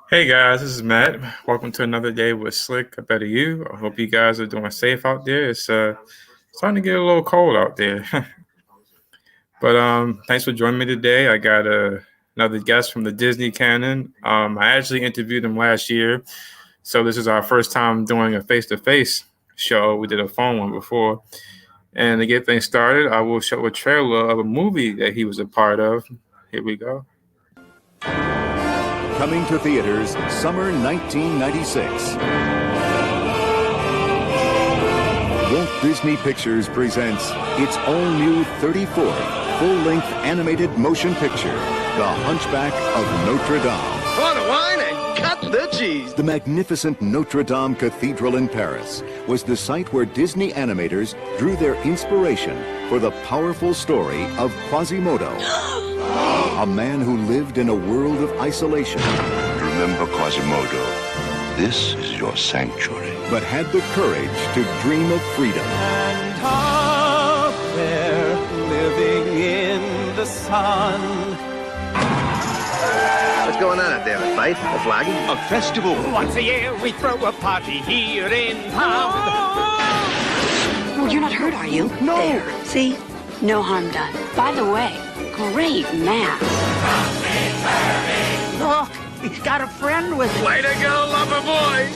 Hey guys, this is Matt. Welcome to another day with Slick, a better you. I hope you guys are doing safe out there. It's starting to get a little cold out there. But thanks for joining me today. I got another guest from the Disney canon. I actually interviewed him last year, so this is our first time doing a face-to-face show. We did a phone one before. And to get things started, I will show a trailer of a movie that he was a part of. Here we go. Coming to theaters summer 1996. Walt Disney Pictures presents its all-new 34th full-length animated motion picture, The Hunchback of Notre Dame. Pour wine and cut the cheese. The magnificent Notre Dame Cathedral in Paris was the site where Disney animators drew their inspiration for the powerful story of Quasimodo, a man who lived in a world of isolation. Remember, Quasimodo, this is your sanctuary. But had the courage to dream of freedom. And up there, living in the sun. What's going on out there? A fight? A flogging? A festival. Once a year we throw a party here in town. Well, you're not hurt, are you? No. There. See? No harm done. By the way, great math. Look, he's got a friend with him. Way to go, lover boy!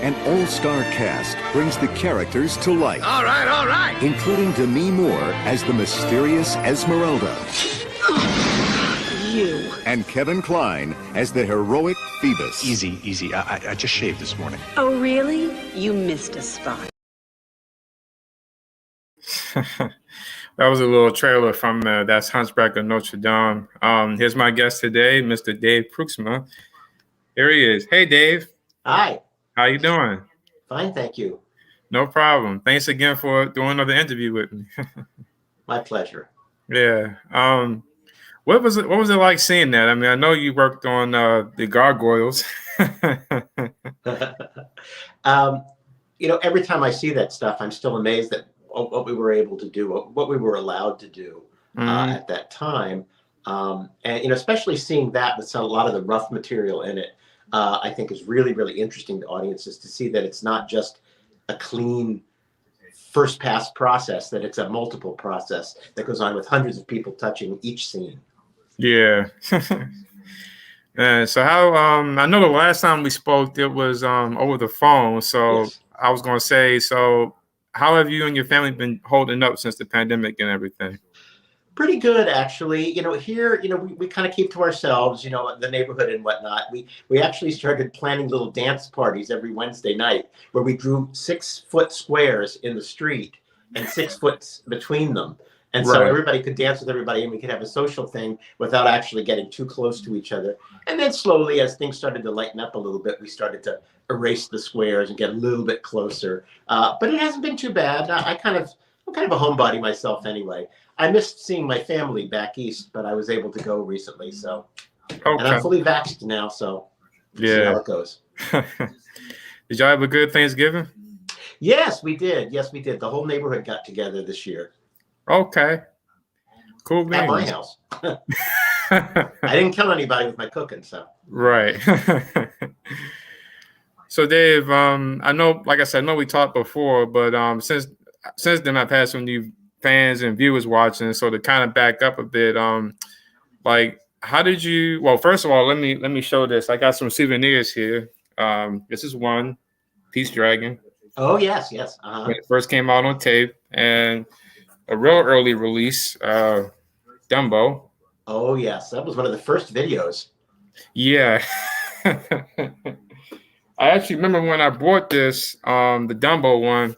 An all-star cast brings the characters to life, All right. including Demi Moore as the mysterious Esmeralda You. and Kevin Kline as the heroic Phoebus. Easy. I just shaved this morning. Oh, really? You missed a spot. That was a little trailer from That's Hunchback of Notre Dame. Here's my guest today, Mr. Dave Pruiksma. Here he is. Hey, Dave. Hi, How you doing? fine, thank you. No problem. Thanks again for doing another interview with me. My pleasure. Yeah. What was it like seeing that? I mean, I know you worked on the gargoyles. Every time I see that stuff, I'm still amazed at what we were able to do, what we were allowed to do at that time. And especially seeing that with a lot of the rough material in it, I think is really, really interesting to audiences to see that it's not just a clean first pass process, that it's a multiple process that goes on with hundreds of people touching each scene. Yeah. So how I know the last time we spoke it was over the phone. So Yes. I was gonna say, so how have you and your family been holding up since the pandemic and everything? Pretty good, actually. Here, we kind of keep to ourselves, the neighborhood and whatnot. We actually started planning little dance parties every Wednesday night where we drew 6-foot squares in the street and 6 foot between them. And so Right. everybody could dance with everybody and we could have a social thing without actually getting too close to each other. And then slowly, as things started to lighten up a little bit, we started to erase the squares and get a little bit closer. But it hasn't been too bad. I'm kind of a homebody myself anyway. I missed seeing my family back east, but I was able to go recently. So, and I'm Okay. fully vaxxed now, so we'll see Yeah. how it goes. Did y'all have a good Thanksgiving? Yes, we did. The whole neighborhood got together this year Okay. Cool at my beans. house. I didn't kill anybody with my cooking, so. Right. So Dave, I know, like I said, I know we talked before, but since then I've had some new fans and viewers watching. So to kind of back up a bit, like how did you? Well, first of all, let me show this. I got some souvenirs here. This is one Peace Dragon Oh yes. when it first came out on tape, and a real early release, Dumbo. Oh yes, that was one of the first videos. Yeah. I actually remember when I bought this, the Dumbo one,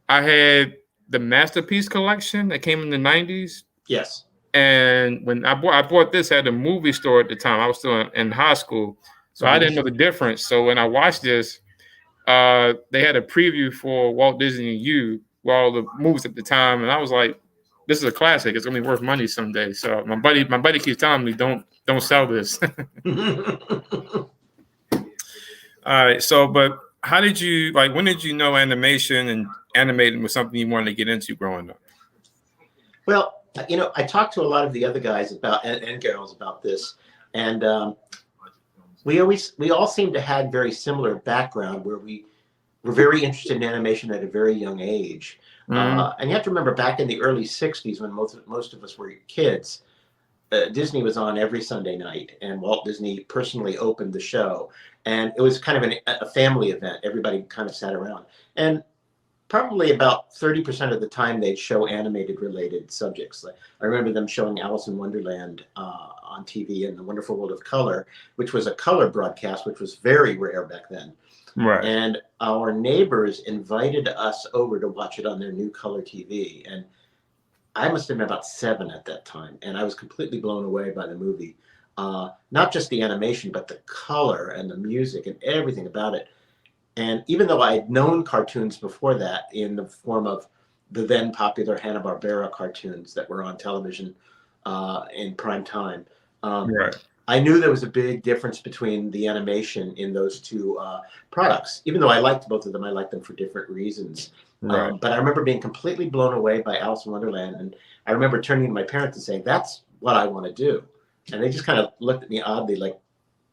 I had the Masterpiece collection that came in the 90s. Yes. And when I bought this at a movie store at the time. I was still in high school. So I didn't know the difference. So when I watched this, they had a preview for Walt Disney and You, all the movies at the time. And I was like, this is a classic. It's gonna be worth money someday. So my buddy keeps telling me, don't sell this. All right. So, but how did you when did you know animation and animating was something you wanted to get into growing up? Well, I talked to a lot of the other guys about and girls about this, and we all seem to have very similar background where we were very interested in animation at a very young age. And you have to remember back in the early 60s when most of us were kids, Disney was on every Sunday night, and Walt Disney personally opened the show. And it was kind of a family event. Everybody kind of sat around. And probably about 30% of the time they'd show animated related subjects. Like, I remember them showing Alice in Wonderland on TV and The Wonderful World of Color, which was a color broadcast, which was very rare back then. Right. And our neighbors invited us over to watch it on their new color TV. And I must have been about 7 at that time. And I was completely blown away by the movie. Not just the animation, but the color and the music and everything about it. And even though I had known cartoons before that in the form of the then popular Hanna-Barbera cartoons that were on television in prime time, Right. I knew there was a big difference between the animation in those two products. Even though I liked both of them, I liked them for different reasons. Right. But I remember being completely blown away by Alice in Wonderland. And I remember turning to my parents and saying, that's what I want to do. And they just kind of looked at me oddly, like,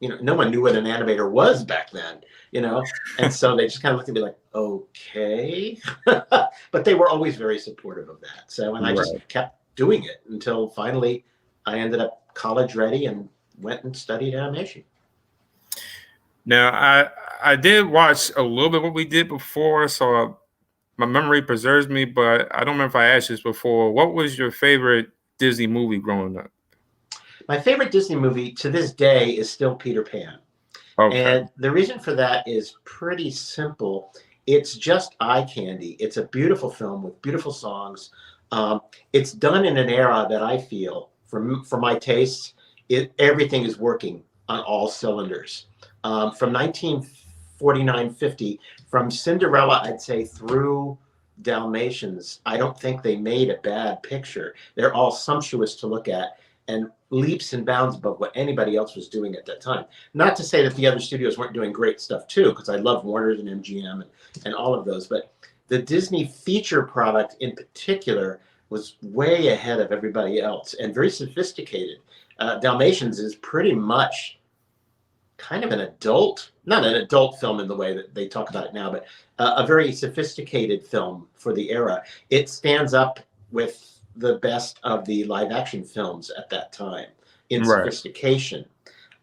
no one knew what an animator was back then, And so they just kind of looked at me like, okay. But they were always very supportive of that. So, and I just kept doing it until finally I ended up college ready and went and studied animation. Now, I did watch a little bit what we did before, so my memory preserves me, but I don't remember if I asked this before. What was your favorite Disney movie growing up? My favorite Disney movie to this day is still Peter Pan. Okay. And the reason for that is pretty simple. It's just eye candy. It's a beautiful film with beautiful songs. It's done in an era that I feel, for my tastes, everything is working on all cylinders. From 1949-50, from Cinderella, I'd say, through Dalmatians, I don't think they made a bad picture. They're all sumptuous to look at and leaps and bounds above what anybody else was doing at that time. Not to say that the other studios weren't doing great stuff too, because I love Warner's and MGM and all of those, but the Disney feature product in particular was way ahead of everybody else and very sophisticated. Dalmatians is pretty much kind of not an adult film in the way that they talk about it now, but a very sophisticated film for the era. It stands up with the best of the live action films at that time in sophistication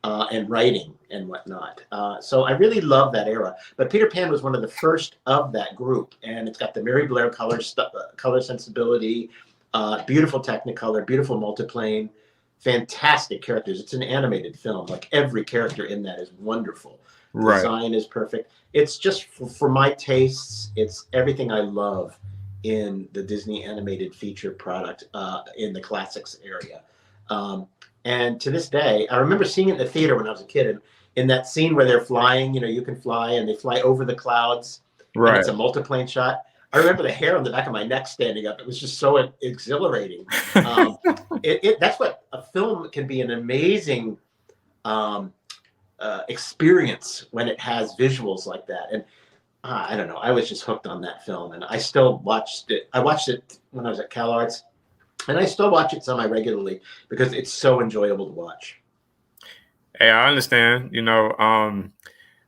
and writing and whatnot. So I really love that era. But Peter Pan was one of the first of that group, and it's got the Mary Blair color sensibility, beautiful Technicolor, beautiful multiplane, fantastic characters. It's an animated film. Like every character in that is wonderful. Right. Design is perfect. It's just for my tastes, it's everything I love in the Disney animated feature product in the classics area. And to this day, I remember seeing it in the theater when I was a kid, and in that scene where they're flying, you can fly, and they fly over the clouds. Right. And it's a multiplane shot. I remember the hair on the back of my neck standing up. It was just so exhilarating. That's what a film can be, an amazing experience when it has visuals like that. And I don't know, I was just hooked on that film, and I still watched it. I watched it when I was at CalArts, and I still watch it semi-regularly because it's so enjoyable to watch. Hey, I understand.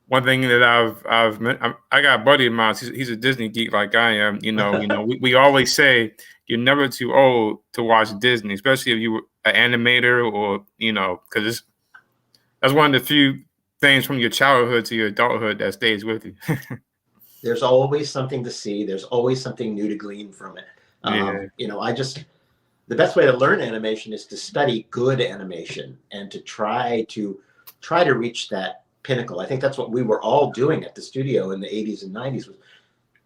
One thing that I got a buddy of mine. He's a Disney geek like I am. We always say you're never too old to watch Disney, especially if you were an animator or because that's one of the few things from your childhood to your adulthood that stays with you. There's always something to see. There's always something new to glean from it. The best way to learn animation is to study good animation and to try to reach that pinnacle. I think that's what we were all doing at the studio in the 80s and 90s, was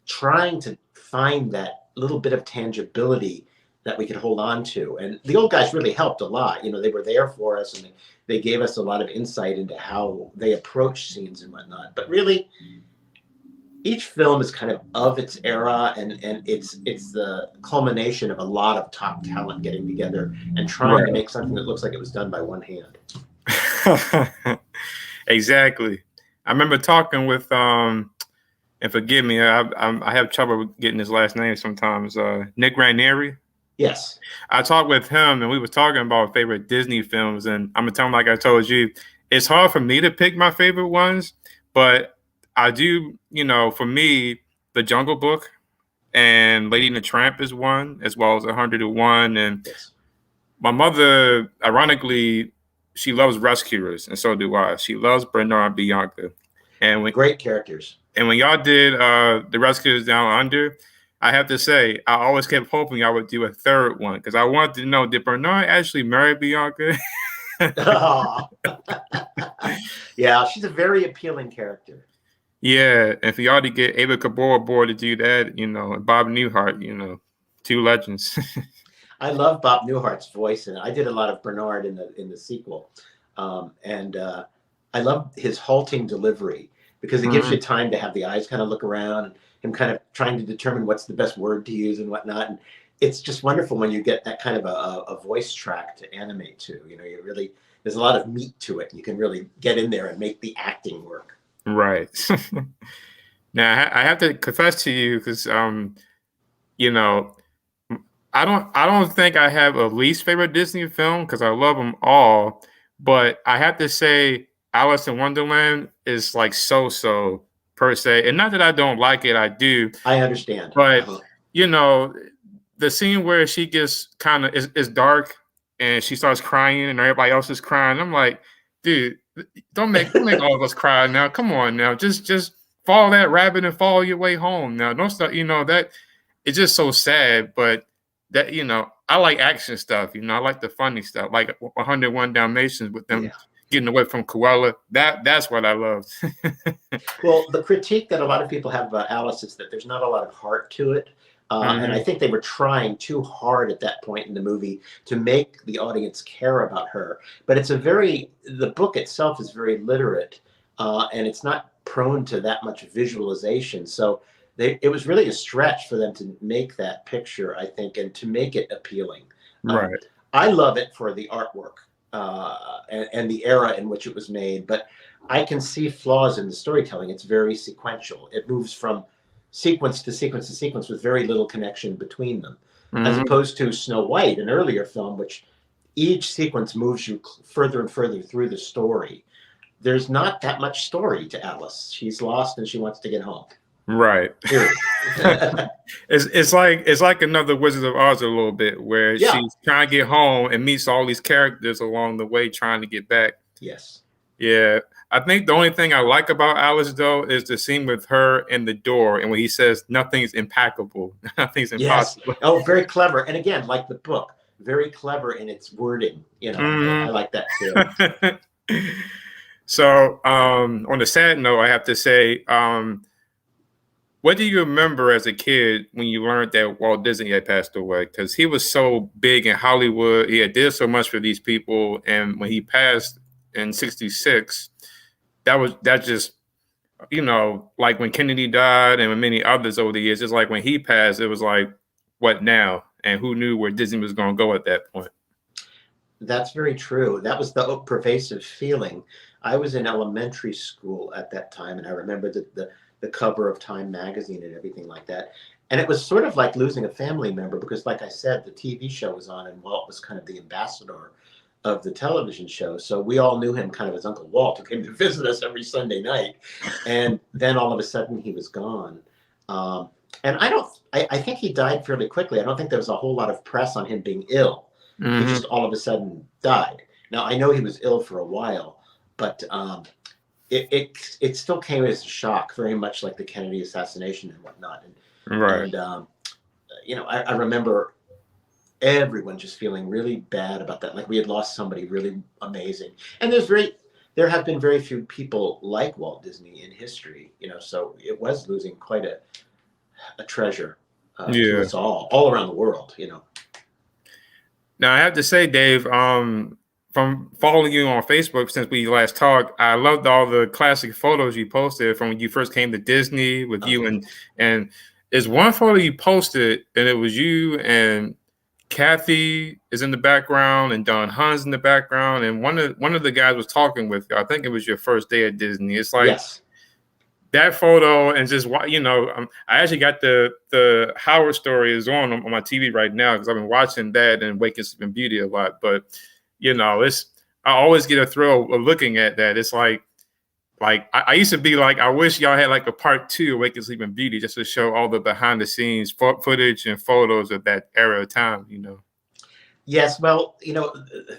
trying to find that little bit of tangibility that we could hold on to. And the old guys really helped a lot. They were there for us, and they gave us a lot of insight into how they approach scenes and whatnot. But really, each film is kind of its era, and it's the culmination of a lot of top talent getting together and trying to make something that looks like it was done by one hand. Exactly. I remember talking with and forgive me, I have trouble getting his last name sometimes. Nick Ranieri. Yes. I talked with him, and we was talking about favorite Disney films, and I'm gonna tell him, like I told you, it's hard for me to pick my favorite ones, but I do, for me, The Jungle Book and Lady and the Tramp is one, as well as 101. And Yes. my mother, ironically, she loves rescuers, and so do I. She loves Bernard and Bianca. And Great characters. And when y'all did The Rescuers Down Under, I have to say, I always kept hoping y'all would do a third one because I wanted to know, did Bernard actually marry Bianca? Yeah, she's a very appealing character. Yeah, and for y'all to get Ava Gabor aboard to do that, and Bob Newhart, two legends. I love Bob Newhart's voice, and I did a lot of Bernard in the sequel, and I love his halting delivery because it gives you time to have the eyes kind of look around and him kind of trying to determine what's the best word to use and whatnot. And it's just wonderful when you get that kind of a voice track to animate to. There's a lot of meat to it. You can really get in there and make the acting work. Right. Now I have to confess to you because I don't think I have a least favorite Disney film because I love them all, but I have to say Alice in Wonderland is like so per se, and not that I don't like it, I do. I understand, but the scene where she gets kind of is dark and she starts crying and everybody else is crying. I'm like, dude, don't make all of us cry now. Come on now, just follow that rabbit and follow your way home. Now, don't start. That it's just so sad, but that I like action stuff. I like the funny stuff, like 101 Dalmatians with them getting away from Cruella. That's what I love. Well, the critique that a lot of people have about Alice is that there's not a lot of heart to it. And I think they were trying too hard at that point in the movie to make the audience care about her. But the book itself is very literate, and it's not prone to that much visualization. So it was really a stretch for them to make that picture, I think, and to make it appealing. Right. I love it for the artwork and the era in which it was made, but I can see flaws in the storytelling. It's very sequential. It moves from sequence to sequence to sequence with very little connection between them, as opposed to Snow White, an earlier film, which each sequence moves you further and further through the story. There's not that much story to Alice. She's lost and she wants to get home. Right. it's like another Wizard of Oz a little bit, where she's trying to get home and meets all these characters along the way trying to get back. Yes. Yeah. I think the only thing I like about Alice, though, is the scene with her in the door and when he says nothing's impeccable, nothing's impossible. Yes. Oh, very clever. And again, like the book, very clever in its wording. I like that too. So on a sad note, I have to say, what do you remember as a kid when you learned that Walt Disney had passed away? Because he was so big in Hollywood. He had did so much for these people. And when he passed in 1966, that just, like when Kennedy died and when many others over the years, it's like when he passed, it was like, what now? And who knew where Disney was going to go at that point? That's very true. That was the pervasive feeling. I was in elementary school at that time, and I remember the cover of Time magazine and everything like that. And it was sort of like losing a family member because, like I said, the TV show was on and Walt was kind of the ambassador of the television show. So we all knew him kind of as Uncle Walt, who came to visit us every Sunday night. And then all of a sudden he was gone. And I think he died fairly quickly. I don't think there was a whole lot of press on him being ill. He just all of a sudden died. Now, I know he was ill for a while, but it still came as a shock, very much like the Kennedy assassination and whatnot. Right. And I remember everyone just feeling really bad about that. Like we had lost somebody really amazing. And there have been very few people like Walt Disney in history, so it was losing quite a treasure to us all around the world, Now I have to say, Dave, from following you on Facebook since we last talked, I loved all the classic photos you posted from when you first came to Disney with you and there's one photo you posted and it was you and Kathy is in the background and Don Hunn's in the background and one of the guys was talking with you. I think it was your first day at Disney. It's like that photo and just I actually got the Howard Story is on my TV right now because I've been watching that and Waking Sleeping Beauty a lot. But it's I always get a thrill of looking at that. It's like I used to be like, I wish y'all had like a part 2 of Wake and Sleeping Beauty just to show all the behind the scenes footage and photos of that era of time, you know. Yes, well,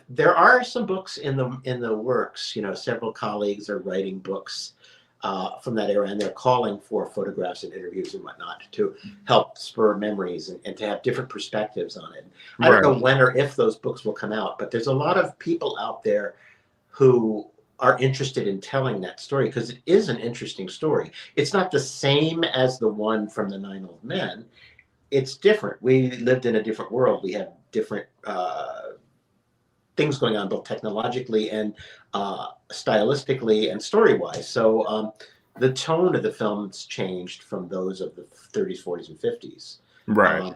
there are some books in the works. Several colleagues are writing books from that era, and they're calling for photographs and interviews and whatnot to help spur memories and to have different perspectives on it. I don't know when or if those books will come out, but there's a lot of people out there who are interested in telling that story because it is an interesting story. It's not the same as the one from the 9 Old Men. It's different. We lived in a different world. We had different things going on, both technologically and stylistically and story-wise. So the tone of the films changed from those of the 30s, 40s, and 50s. Right.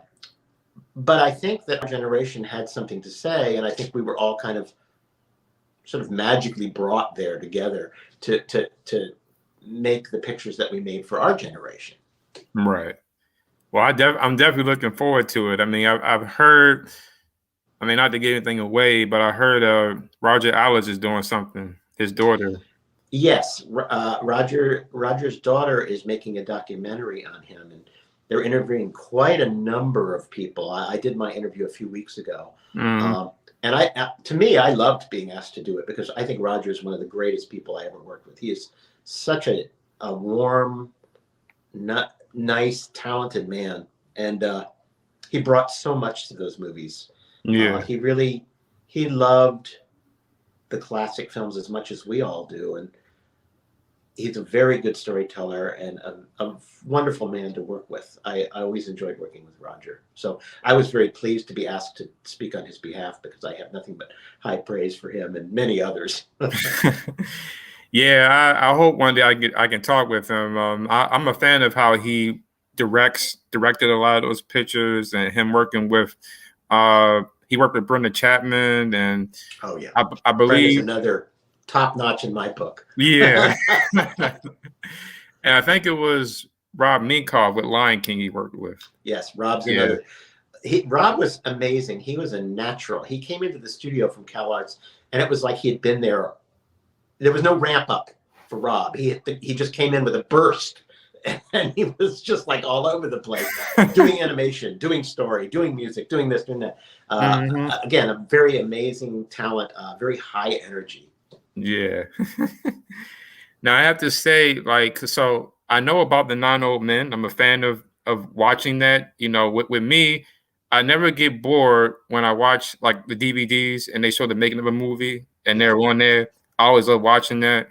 But I think that our generation had something to say, and I think we were all kind of sort of magically brought there together to make the pictures that we made for our generation. Right. Well, I'm definitely looking forward to it. I mean, I've heard, I mean, not to give anything away, but I heard Roger Ailes is doing something, his daughter. Yes, Roger's daughter is making a documentary on him, and they're interviewing quite a number of people. I did my interview a few weeks ago. And to me, I loved being asked to do it because I think Roger is one of the greatest people I ever worked with. He is such a warm, nice, talented man, and he brought so much to those movies. Yeah, he loved the classic films as much as we all do, and he's a very good storyteller and a wonderful man to work with. I always enjoyed working with Roger. So I was very pleased to be asked to speak on his behalf because I have nothing but high praise for him and many others. Yeah, I hope one day I can talk with him. I'm a fan of how he directed a lot of those pictures and him working with he worked with Brenda Chapman and oh yeah, I believe another top notch in my book. Yeah. And I think it was Rob Minkoff with Lion King he worked with. Yes, Rob's another. Rob was amazing. He was a natural. He came into the studio from CalArts, and it was like he had been there. There was no ramp up for Rob. He just came in with a burst, and he was just like all over the place, doing animation, doing story, doing music, doing this, doing that. Again, a very amazing talent, very high energy. Yeah. Now I have to say, like, so I know about the 9 Old Men. I'm a fan of watching that. With me, I never get bored when I watch like the DVDs and they show the making of a movie and they're on there. I always love watching that.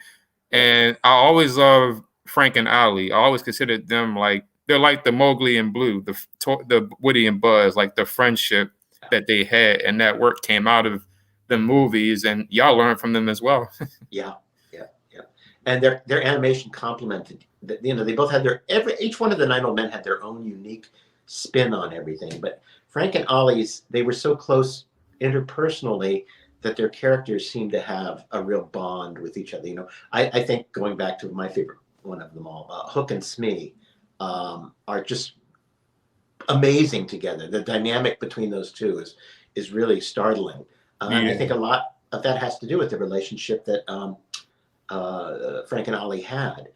And I always love Frank and Ollie. I always considered them like they're like the Mowgli and Blue, the Woody and Buzz, like the friendship that they had, and that work came out of the movies, and y'all learned from them as well. Yeah. And their animation complemented. They both had each one of the 9 Old Men had their own unique spin on everything. But Frank and Ollie's, they were so close interpersonally that their characters seemed to have a real bond with each other. I think going back to my favorite one of them all, Hook and Smee, are just amazing together. The dynamic between those two is really startling. And I think a lot of that has to do with the relationship that Frank and Ollie had.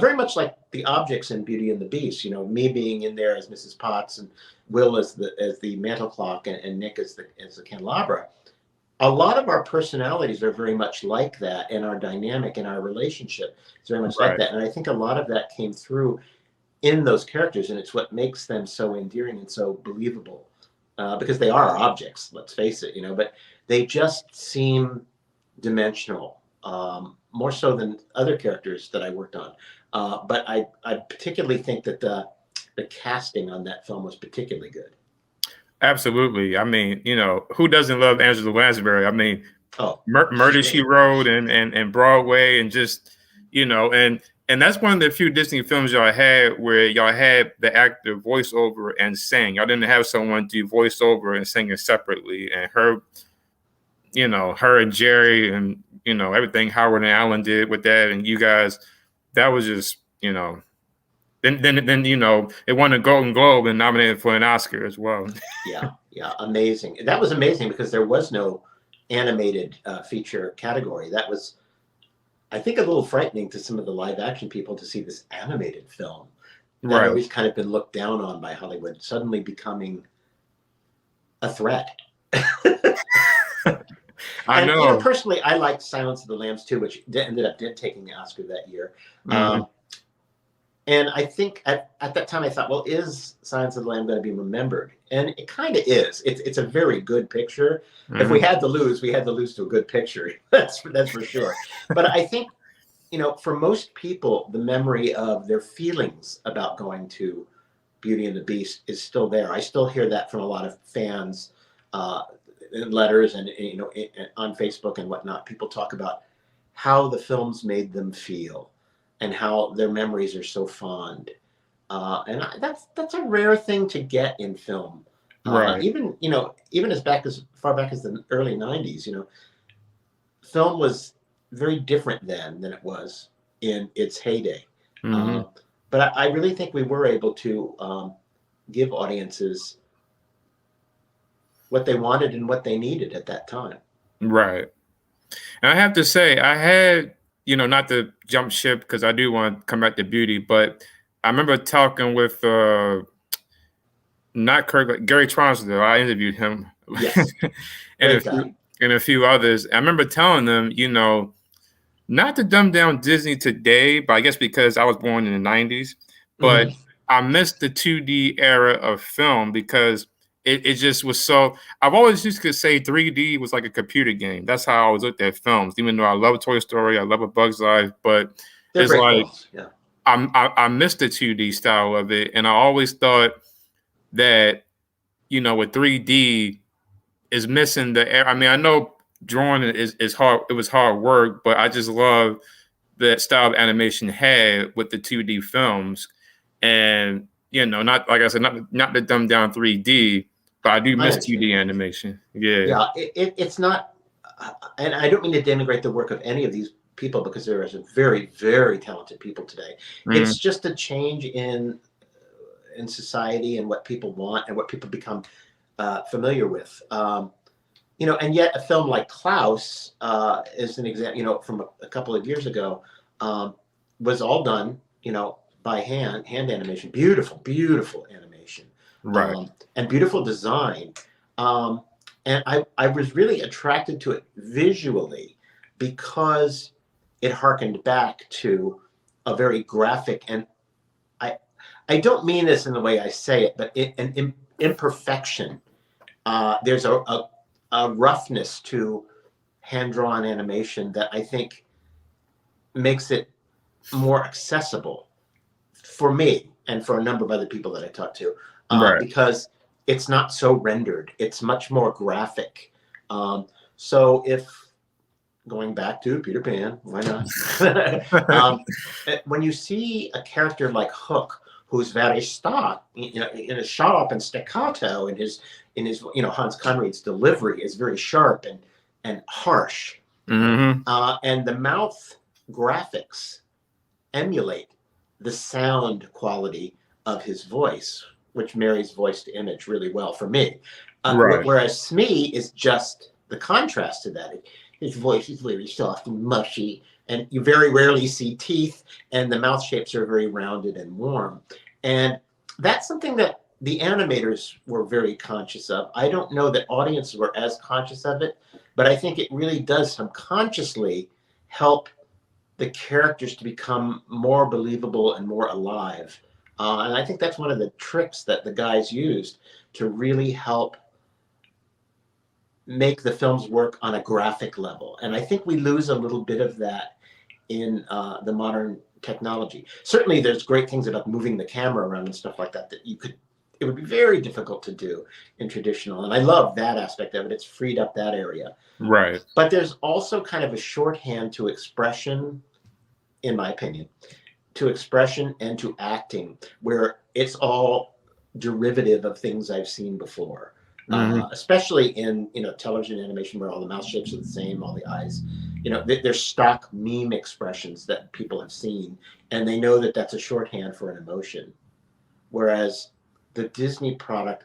Very much like the objects in Beauty and the Beast. Me being in there as Mrs. Potts and Will as the mantle clock and Nick as the candelabra. A lot of our personalities are very much like that, and our dynamic and our relationship is very much like that. And I think a lot of that came through in those characters, and it's what makes them so endearing and so believable. Because they are objects, let's face it, but they just seem dimensional, more so than other characters that I worked on. But I particularly think that the casting on that film was particularly good. Absolutely. I mean, who doesn't love Angela Lansbury? I mean, Murder, She Wrote and Broadway, and just, and that's one of the few Disney films y'all had where y'all had the actor voiceover and sing. Y'all didn't have someone do voiceover and singing separately. And her and Jerry and, everything Howard and Alan did with that, and you guys, that was just, Then it won a Golden Globe and nominated for an Oscar as well. Yeah, amazing. That was amazing because there was no animated feature category. That was, I think, a little frightening to some of the live action people to see this animated film that had always kind of been looked down on by Hollywood suddenly becoming a threat. I know. You know, personally, I liked Silence of the Lambs too, which ended up taking the Oscar that year. And I think at that time I thought, well, is Silence of the Lambs going to be remembered? And it kind of is. It's a very good picture. If we had to lose, we had to lose to a good picture. That's for sure. But I think, you know, for most people, the memory of their feelings about going to Beauty and the Beast is still there. I still hear that from a lot of fans in letters and, you know, on Facebook and whatnot. People talk about how the films made them feel and how their memories are so fond. That's a rare thing to get in film. Even, you know, even as far back as the early 90s, you know, film was very different then than it was in its heyday. But I really think we were able to give audiences what they wanted and what they needed at that time. Right. And I have to say, I had, you know, not to jump ship because I do want to come back to Beauty, but I remember talking with not Kirk, but Gary Tronsdale. I interviewed him. Yes. and a few others. I remember telling them, you know, not to dumb down Disney today, but I guess because I was born in the 90s, but I missed the 2D era of film because it just was so. I've always used to say 3D was like a computer game. That's how I always looked at films. Even though I love Toy Story, I love A Bug's Life, but it's like I missed the 2D style of it, and I always thought that, you know, with 3D is missing the. I mean, I know drawing is hard. It was hard work, but I just love that style of animation had with the 2D films, and you know, not like I said, not to dumb down 3D. But I do miss 2D animation. Yeah. It's not, and I don't mean to denigrate the work of any of these people because there are some very, very talented people today. It's just a change in society and what people want and what people become familiar with. You know, and yet a film like Klaus is an example. You know, from a couple of years ago, was all done, you know, by hand animation. Beautiful animation. Right. And beautiful design. And I was really attracted to it visually because it harkened back to a very graphic, and I don't mean this in the way I say it, but an imperfection. There's a roughness to hand-drawn animation that I think makes it more accessible for me and for a number of other people that I talk to. Because it's not so rendered. It's much more graphic. So if, going back to Peter Pan, why not? When you see a character like Hook, who's very stock, you know, in a sharp and staccato, in his, you know, Hans Conrad's delivery is very sharp and harsh. And the mouth graphics emulate the sound quality of his voice, which marries voice to image really well for me. Whereas Smee is just the contrast to that. His voice is very soft and mushy, and you very rarely see teeth, and the mouth shapes are very rounded and warm. And that's something that the animators were very conscious of. I don't know that audiences were as conscious of it, but I think it really does subconsciously help the characters to become more believable and more alive. And I think that's one of the tricks that the guys used to really help make the films work on a graphic level. And I think we lose a little bit of that in the modern technology. Certainly there's great things about moving the camera around and stuff like that it would be very difficult to do in traditional. And I love that aspect of it. It's freed up that area. Right. But there's also kind of a shorthand to expression, in my opinion, to expression and to acting, where it's all derivative of things I've seen before, especially in, you know, television animation, where all the mouth shapes are the same, all the eyes, you know, they're stock meme expressions that people have seen, and they know that that's a shorthand for an emotion. Whereas the Disney product,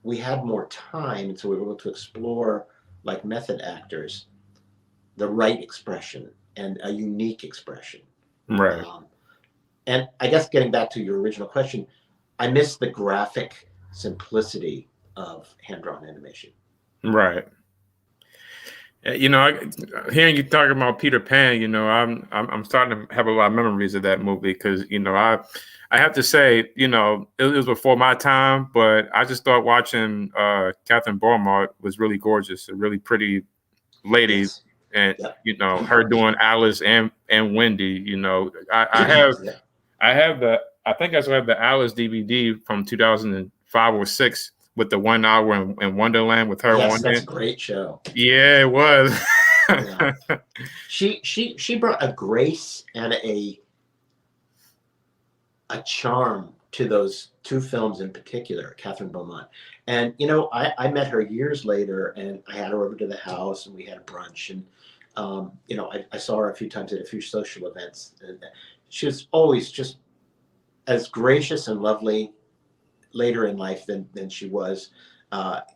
we had more time, and so we were able to explore like method actors, the right expression and a unique expression. Right. And I guess getting back to your original question, I miss the graphic simplicity of hand-drawn animation. Right. Hearing you talking about Peter Pan, I'm starting to have a lot of memories of that movie because I have to say, it was before my time, but I just thought watching Catherine Beaumont was really gorgeous, a really pretty lady, Yes. and Yep. her doing Alice and Wendy. I think I still have the Alice DVD from 2005 or 6 with the 1 hour in Wonderland with her Yes, on that's it. a great show. Yeah, it was. Yeah. She brought a grace and a charm to those two films in particular, Catherine Beaumont. And I met her years later, and I had her over to the house, and we had a brunch, and I saw her a few times at a few social events, and she was always just as gracious and lovely later in life than she was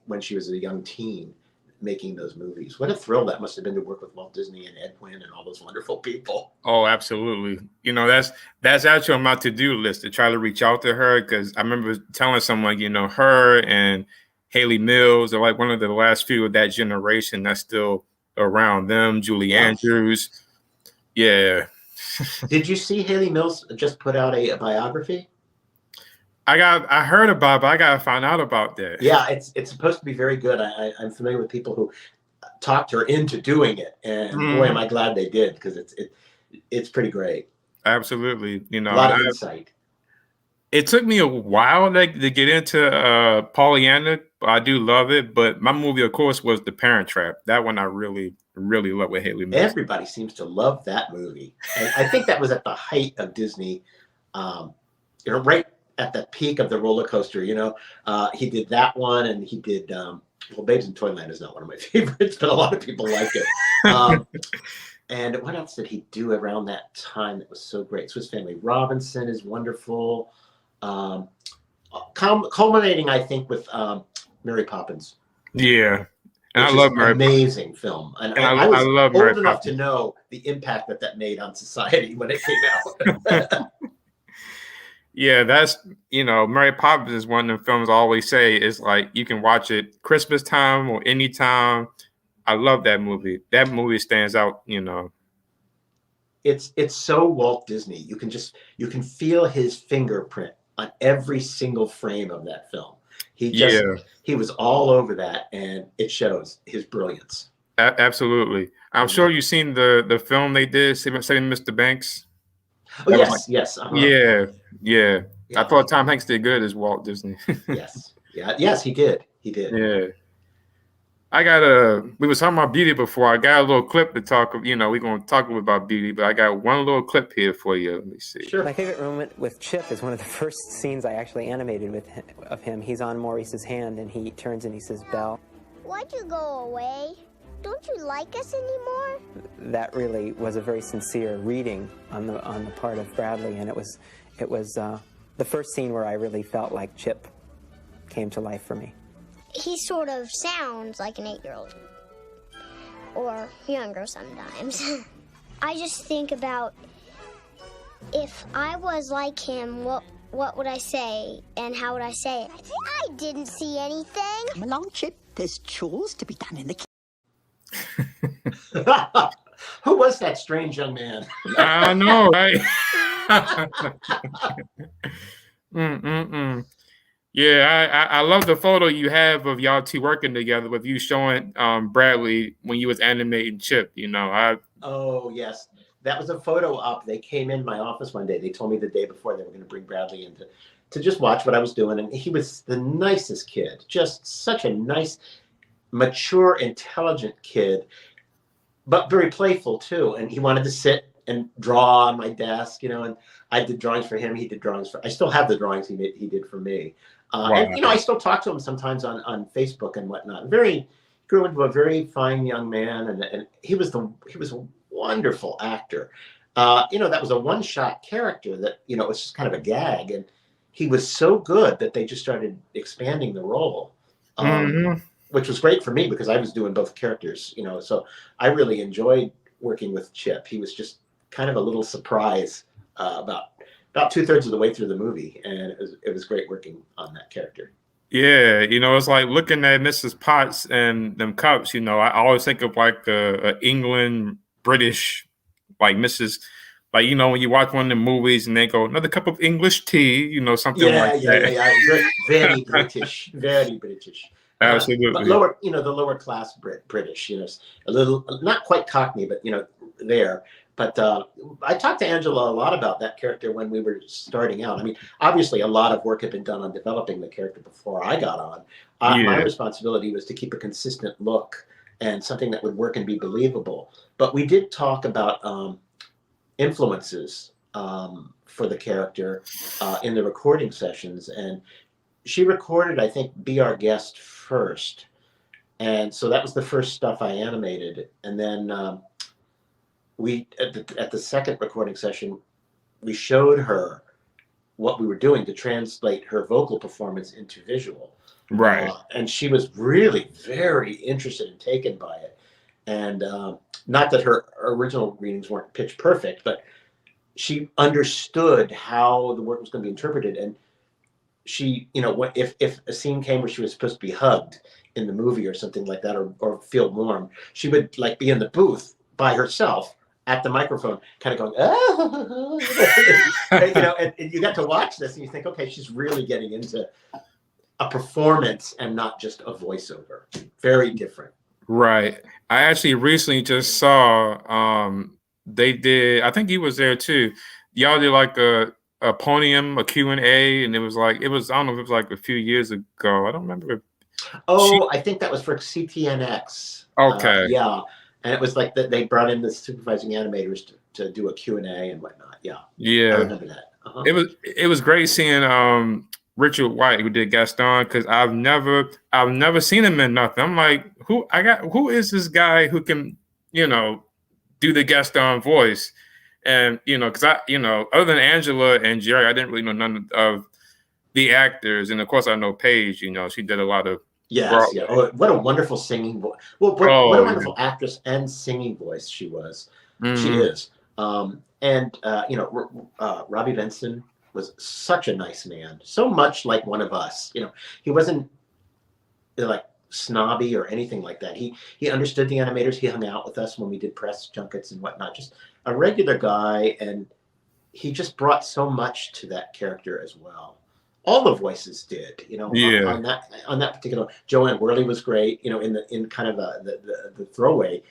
when she was a young teen making those movies. What a thrill that must have been to work with Walt Disney and Ed Wynn and all those wonderful people. Oh, absolutely. That's actually on my to-do list to try to reach out to her, because I remember telling someone, her and Haley Mills are like one of the last few of that generation that's still around. Them, Julie Andrews. Yeah. Did you see Haley Mills just put out a biography? I heard about it, but I gotta find out about that. Yeah, it's supposed to be very good. I'm familiar with people who talked her into doing it, and boy, am I glad they did, because it's pretty great. Absolutely, a lot of insight. It took me a while to get into Pollyanna, but I do love it. But my movie, of course, was The Parent Trap. That one I really, really love with Haley Mills. Everybody seems to love that movie, and I think that was at the height of Disney. Right at the peak of the roller coaster, he did that one, and he did Babes in Toyland is not one of my favorites, but a lot of people like it. And what else did he do around that time that was so great? Swiss Family Robinson is wonderful. Culminating, I think, with Mary Poppins. Yeah, and I love Mary. Amazing film, and I was old enough to know the impact that made on society when it came out. Yeah, that's Mary Poppins is one of the films I always say is like you can watch it Christmas time or any time. I love that movie. That movie stands out. It's so Walt Disney. You can feel his fingerprint on every single frame of that film. He was all over that, and it shows his brilliance. Absolutely. I'm sure you've seen the film they did, Saving Mr. Banks. Oh, yes. Uh-huh. Yeah. I thought Tom Hanks did good as Walt Disney. Yes, he did. Yeah. We were talking about beauty before. I got a little clip to talk. We're going to talk about beauty, but I got one little clip here for you. Let me see. Sure. My favorite moment with Chip is one of the first scenes I actually animated of him. He's on Maurice's hand, and he turns and he says, "Belle, why'd you go away? Don't you like us anymore?" That really was a very sincere reading on the part of Bradley, and it was the first scene where I really felt like Chip came to life for me. He sort of sounds like an 8-year-old, or younger sometimes. I just think about if I was like him, what would I say, and how would I say it? I didn't see anything. Come along, Chip. There's chores to be done in the kitchen. Who was that strange young man? I know, right? Yeah, I love the photo you have of y'all two working together, with you showing Bradley when you was animating Chip. Oh yes, that was a photo op. They came in my office one day. They told me the day before they were going to bring Bradley in to just watch what I was doing, and he was the nicest kid. Just such a nice, mature, intelligent kid, but very playful too. And he wanted to sit and draw on my desk, and I did drawings for him. He did drawings for. I still have the drawings he did for me. Wow. And I still talk to him sometimes on Facebook and whatnot. Grew into a very fine young man, and he was a wonderful actor. That was a one-shot character that it was just kind of a gag, and he was so good that they just started expanding the role. which was great for me because I was doing both characters, you know. So I really enjoyed working with Chip. He was just kind of a little surprise about 2/3 of the way through the movie, and it was great working on that character. Yeah, you know, it's like looking at Mrs. Potts and them cups. You know, I always think of like a England British, like Mrs. Like, you know, when you watch one of the movies and they go another cup of English tea, you know, something like that. Very British, very British. But Absolutely. lower, you know, the lower class British, you know, a little, not quite Cockney, but you know, there. But I talked to Angela a lot about that character when we were starting out. I mean, obviously, a lot of work had been done on developing the character before I got on. My responsibility was to keep a consistent look and something that would work and be believable. But we did talk about influences for the character in the recording sessions. And she recorded, I think, Be Our Guest first. And so that was the first stuff I animated. And then we at the second recording session, we showed her what we were doing to translate her vocal performance into visual. Right. And she was really very interested and taken by it. And not that her original readings weren't pitch perfect, but she understood how the work was going to be interpreted. And she, you know, if a scene came where she was supposed to be hugged in the movie or something like that, or feel warm, she would like be in the booth by herself at the microphone, kind of going, oh, and, you know, and you got to watch this and you think, okay, she's really getting into a performance and not just a voiceover. Very different. Right. I actually recently just saw they did, I think he was there too. Y'all did like a podium, a Q&A, and it was, I don't know if it was like a few years ago. I don't remember. I think that was for CTNX. Okay. Yeah. And it was like that they brought in the supervising animators to do a Q&A and whatnot. Yeah. Yeah. I remember that. It was great seeing Richard White, who did Gaston, because I've never seen him in nothing. I'm like, who is this guy who can, you know, do the Gaston voice? And, you know, because other than Angela and Jerry, I didn't really know none of the actors. And of course I know Paige, you know, she did a lot of Yes, yeah. Oh, what a wonderful singing voice. Well, what a wonderful actress and singing voice she was. Mm-hmm. She is. You know, Robbie Benson was such a nice man. So much like one of us. You know, he wasn't like snobby or anything like that. He understood the animators. He hung out with us when we did press junkets and whatnot. Just a regular guy, and he just brought so much to that character as well. All the voices did, you know. Yeah. On that particular, Joanne Worley was great, you know, in kind of the throwaway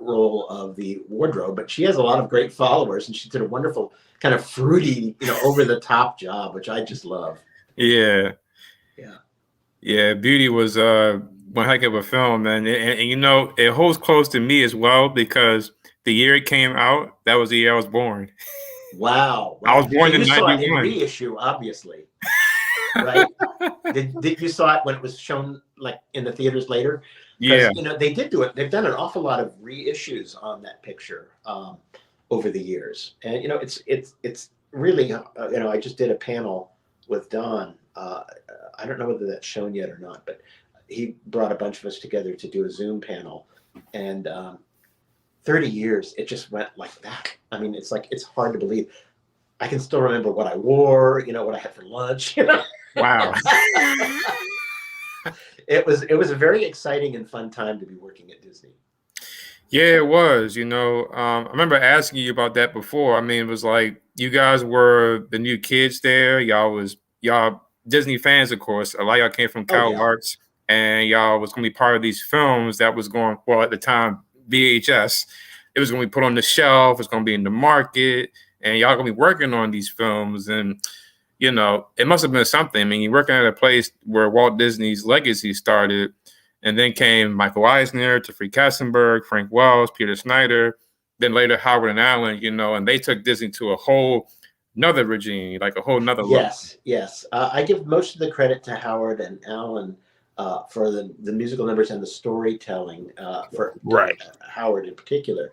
role of the wardrobe, but she has a lot of great followers, and she did a wonderful kind of fruity, you know, over the top job, which I just love. Yeah. Yeah. Yeah. Beauty was one heck of a film, and you know, it holds close to me as well because the year it came out, that was the year I was born. Wow. I was born in 91. You saw it in reissue, obviously. Right? Did you saw it when it was shown like in the theaters later? Yeah. You know, they did do it. They've done an awful lot of reissues on that picture over the years. And, you know, it's really, you know, I just did a panel with Don. I don't know whether that's shown yet or not, but he brought a bunch of us together to do a Zoom panel. And 30 years, it just went like that. I mean, it's like, it's hard to believe. I can still remember what I wore, you know, what I had for lunch, you know. Wow. It was a very exciting and fun time to be working at Disney. Yeah, it was. You know, I remember asking you about that before. I mean, it was like you guys were the new kids there. Y'all Disney fans, of course. A lot of y'all came from Cal Arts, and y'all was going to be part of these films that was going, well, at the time, VHS. It was going to be put on the shelf. It's going to be in the market, and y'all going to be working on these films. And you know, it must have been something. I mean, you're working at a place where Walt Disney's legacy started, and then came Michael Eisner, Jeffrey Katzenberg, Frank Wells, Peter Snyder, then later Howard and Allen, you know, and they took Disney to a whole nother regime, like a whole nother level. Yes. I give most of the credit to Howard and Allen for the musical numbers and the storytelling for Howard in particular.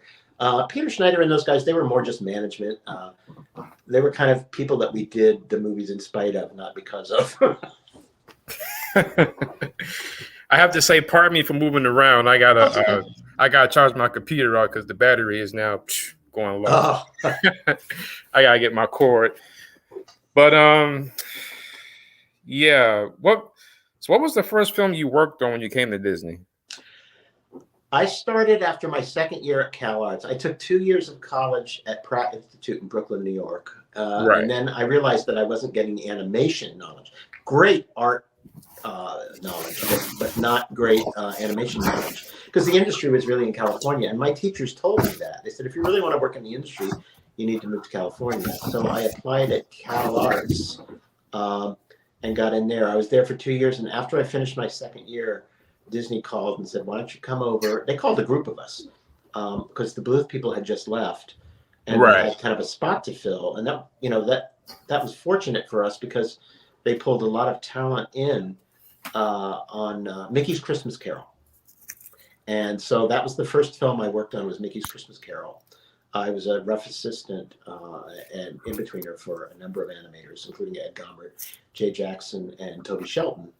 Peter Schneider and those guys, they were more just management. They were kind of people that we did the movies in spite of, not because of. I have to say, pardon me for moving around. I gotta charge my computer out because the battery is now going low. Oh. I gotta get my cord. But yeah. What was the first film you worked on when you came to Disney? I started after my second year at CalArts. I took 2 years of college at Pratt Institute in Brooklyn, New York. Right. And then I realized that I wasn't getting animation knowledge. Great art knowledge, but not great animation knowledge. Because the industry was really in California. And my teachers told me that. They said, if you really want to work in the industry, you need to move to California. So I applied at CalArts and got in there. I was there for 2 years. And after I finished my second year, Disney called and said, why don't you come over? They called a group of us because the Bluth people had just left. And they had kind of a spot to fill. And that was fortunate for us because they pulled a lot of talent in on Mickey's Christmas Carol. And so that was the first film I worked on, was Mickey's Christmas Carol. I was a rough assistant and in-betweener for a number of animators, including Ed Gombert, Jay Jackson, and Toby Shelton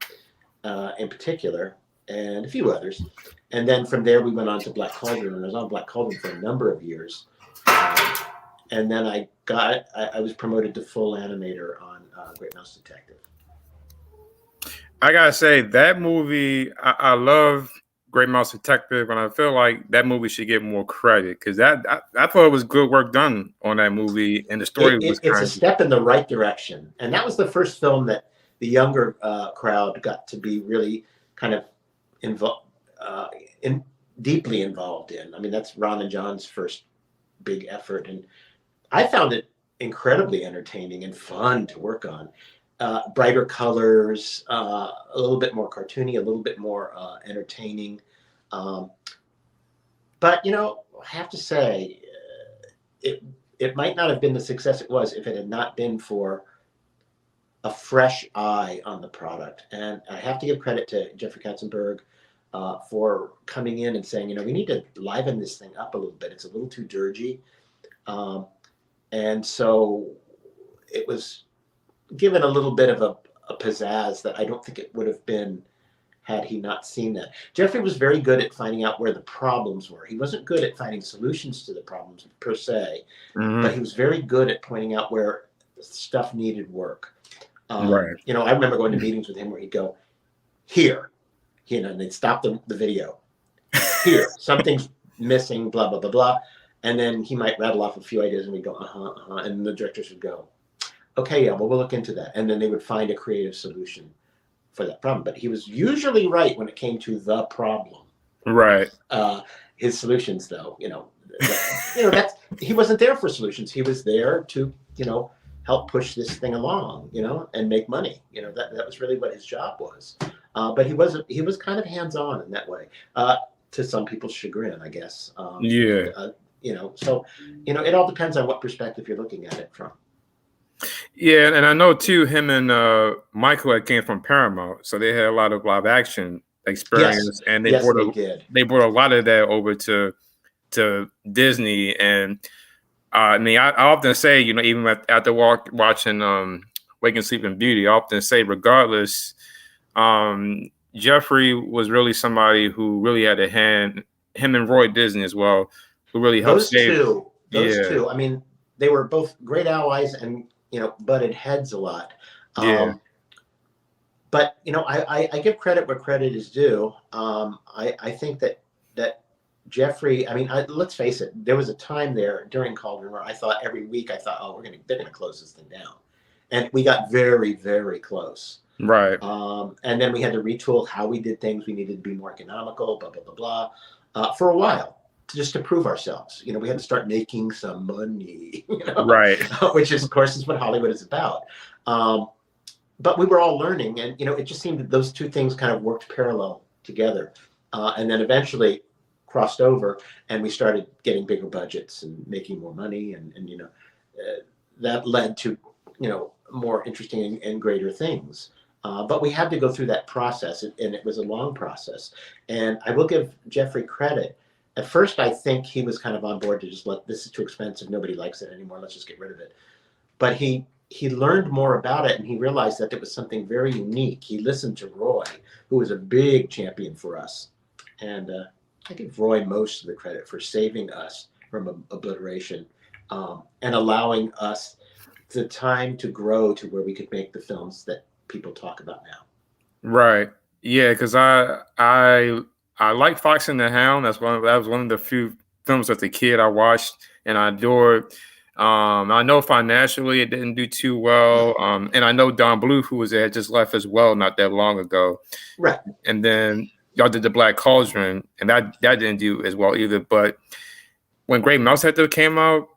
in particular, and a few others. And then from there, we went on to Black Cauldron, and I was on Black Cauldron for a number of years. And then I was promoted to full animator on Great Mouse Detective. I gotta say, that movie, I love Great Mouse Detective, and I feel like that movie should get more credit because I thought it was good work done on that movie, and the story was it's a step in the right direction. And that was the first film that the younger crowd got to be really kind of deeply involved in. I mean, that's Ron and John's first big effort, and I found it incredibly entertaining and fun to work on. Brighter colors, a little bit more cartoony, a little bit more entertaining. But, I have to say, it might not have been the success it was if it had not been for a fresh eye on the product. And I have to give credit to Jeffrey Katzenberg for coming in and saying, we need to liven this thing up a little bit. It's a little too dirgy. And so it was given a little bit of a pizzazz that I don't think it would have been had he not seen that. Jeffrey was very good at finding out where the problems were. He wasn't good at finding solutions to the problems per se, but he was very good at pointing out where stuff needed work. Right. I remember going to meetings with him where he'd go, here, and they'd stop the video. Here, something's missing, blah, blah, blah, blah. And then he might rattle off a few ideas and we'd go, and the directors would go, okay, yeah, well, we'll look into that. And then they would find a creative solution for that problem. But he was usually right when it came to the problem. Right. His solutions, though, that's he wasn't there for solutions. He was there to, help push this thing along, and make money. That was really what his job was. But he was kind of hands-on in that way, to some people's chagrin, I guess. So, it all depends on what perspective you're looking at it from. Yeah, and I know too, him and Michael came from Paramount, so they had a lot of live action experience, and they brought a lot of that over to Disney. And I mean, I often say, even after watching Waking Sleeping Beauty, I often say, regardless, Jeffrey was really somebody who really had a hand. Him and Roy Disney as well, who really helped save those two. I mean, they were both great allies and butted heads a lot. But I give credit where credit is due. I think that Jeffrey, I mean, let's face it, there was a time there during Cauldron where I thought every week oh, they're gonna close this thing down, and we got very, very close. Right. And then we had to retool how we did things. We needed to be more economical, blah blah blah blah, for a while. Just to prove ourselves, we had to start making some money, right? Which is, of course, is what Hollywood is about. But we were all learning, and it just seemed that those two things kind of worked parallel together, and then eventually crossed over, and we started getting bigger budgets and making more money, and that led to more interesting and greater things. But we had to go through that process, and it was a long process. And I will give Jeffrey credit. At first, I think he was kind of on board to just this is too expensive. Nobody likes it anymore. Let's just get rid of it. But he he learned more about it, and he realized that it was something very unique. He listened to Roy, who was a big champion for us. And I give Roy most of the credit for saving us from obliteration, and allowing us the time to grow to where we could make the films that people talk about now. Right. Yeah, because I like Fox and the Hound. That was one of the few films as a kid I watched and I adored. I know financially it didn't do too well. And I know Don Bluth, who was there, just left as well not that long ago. Right. And then y'all did The Black Cauldron, and that didn't do as well either. But when Great Mouse Hunter came out,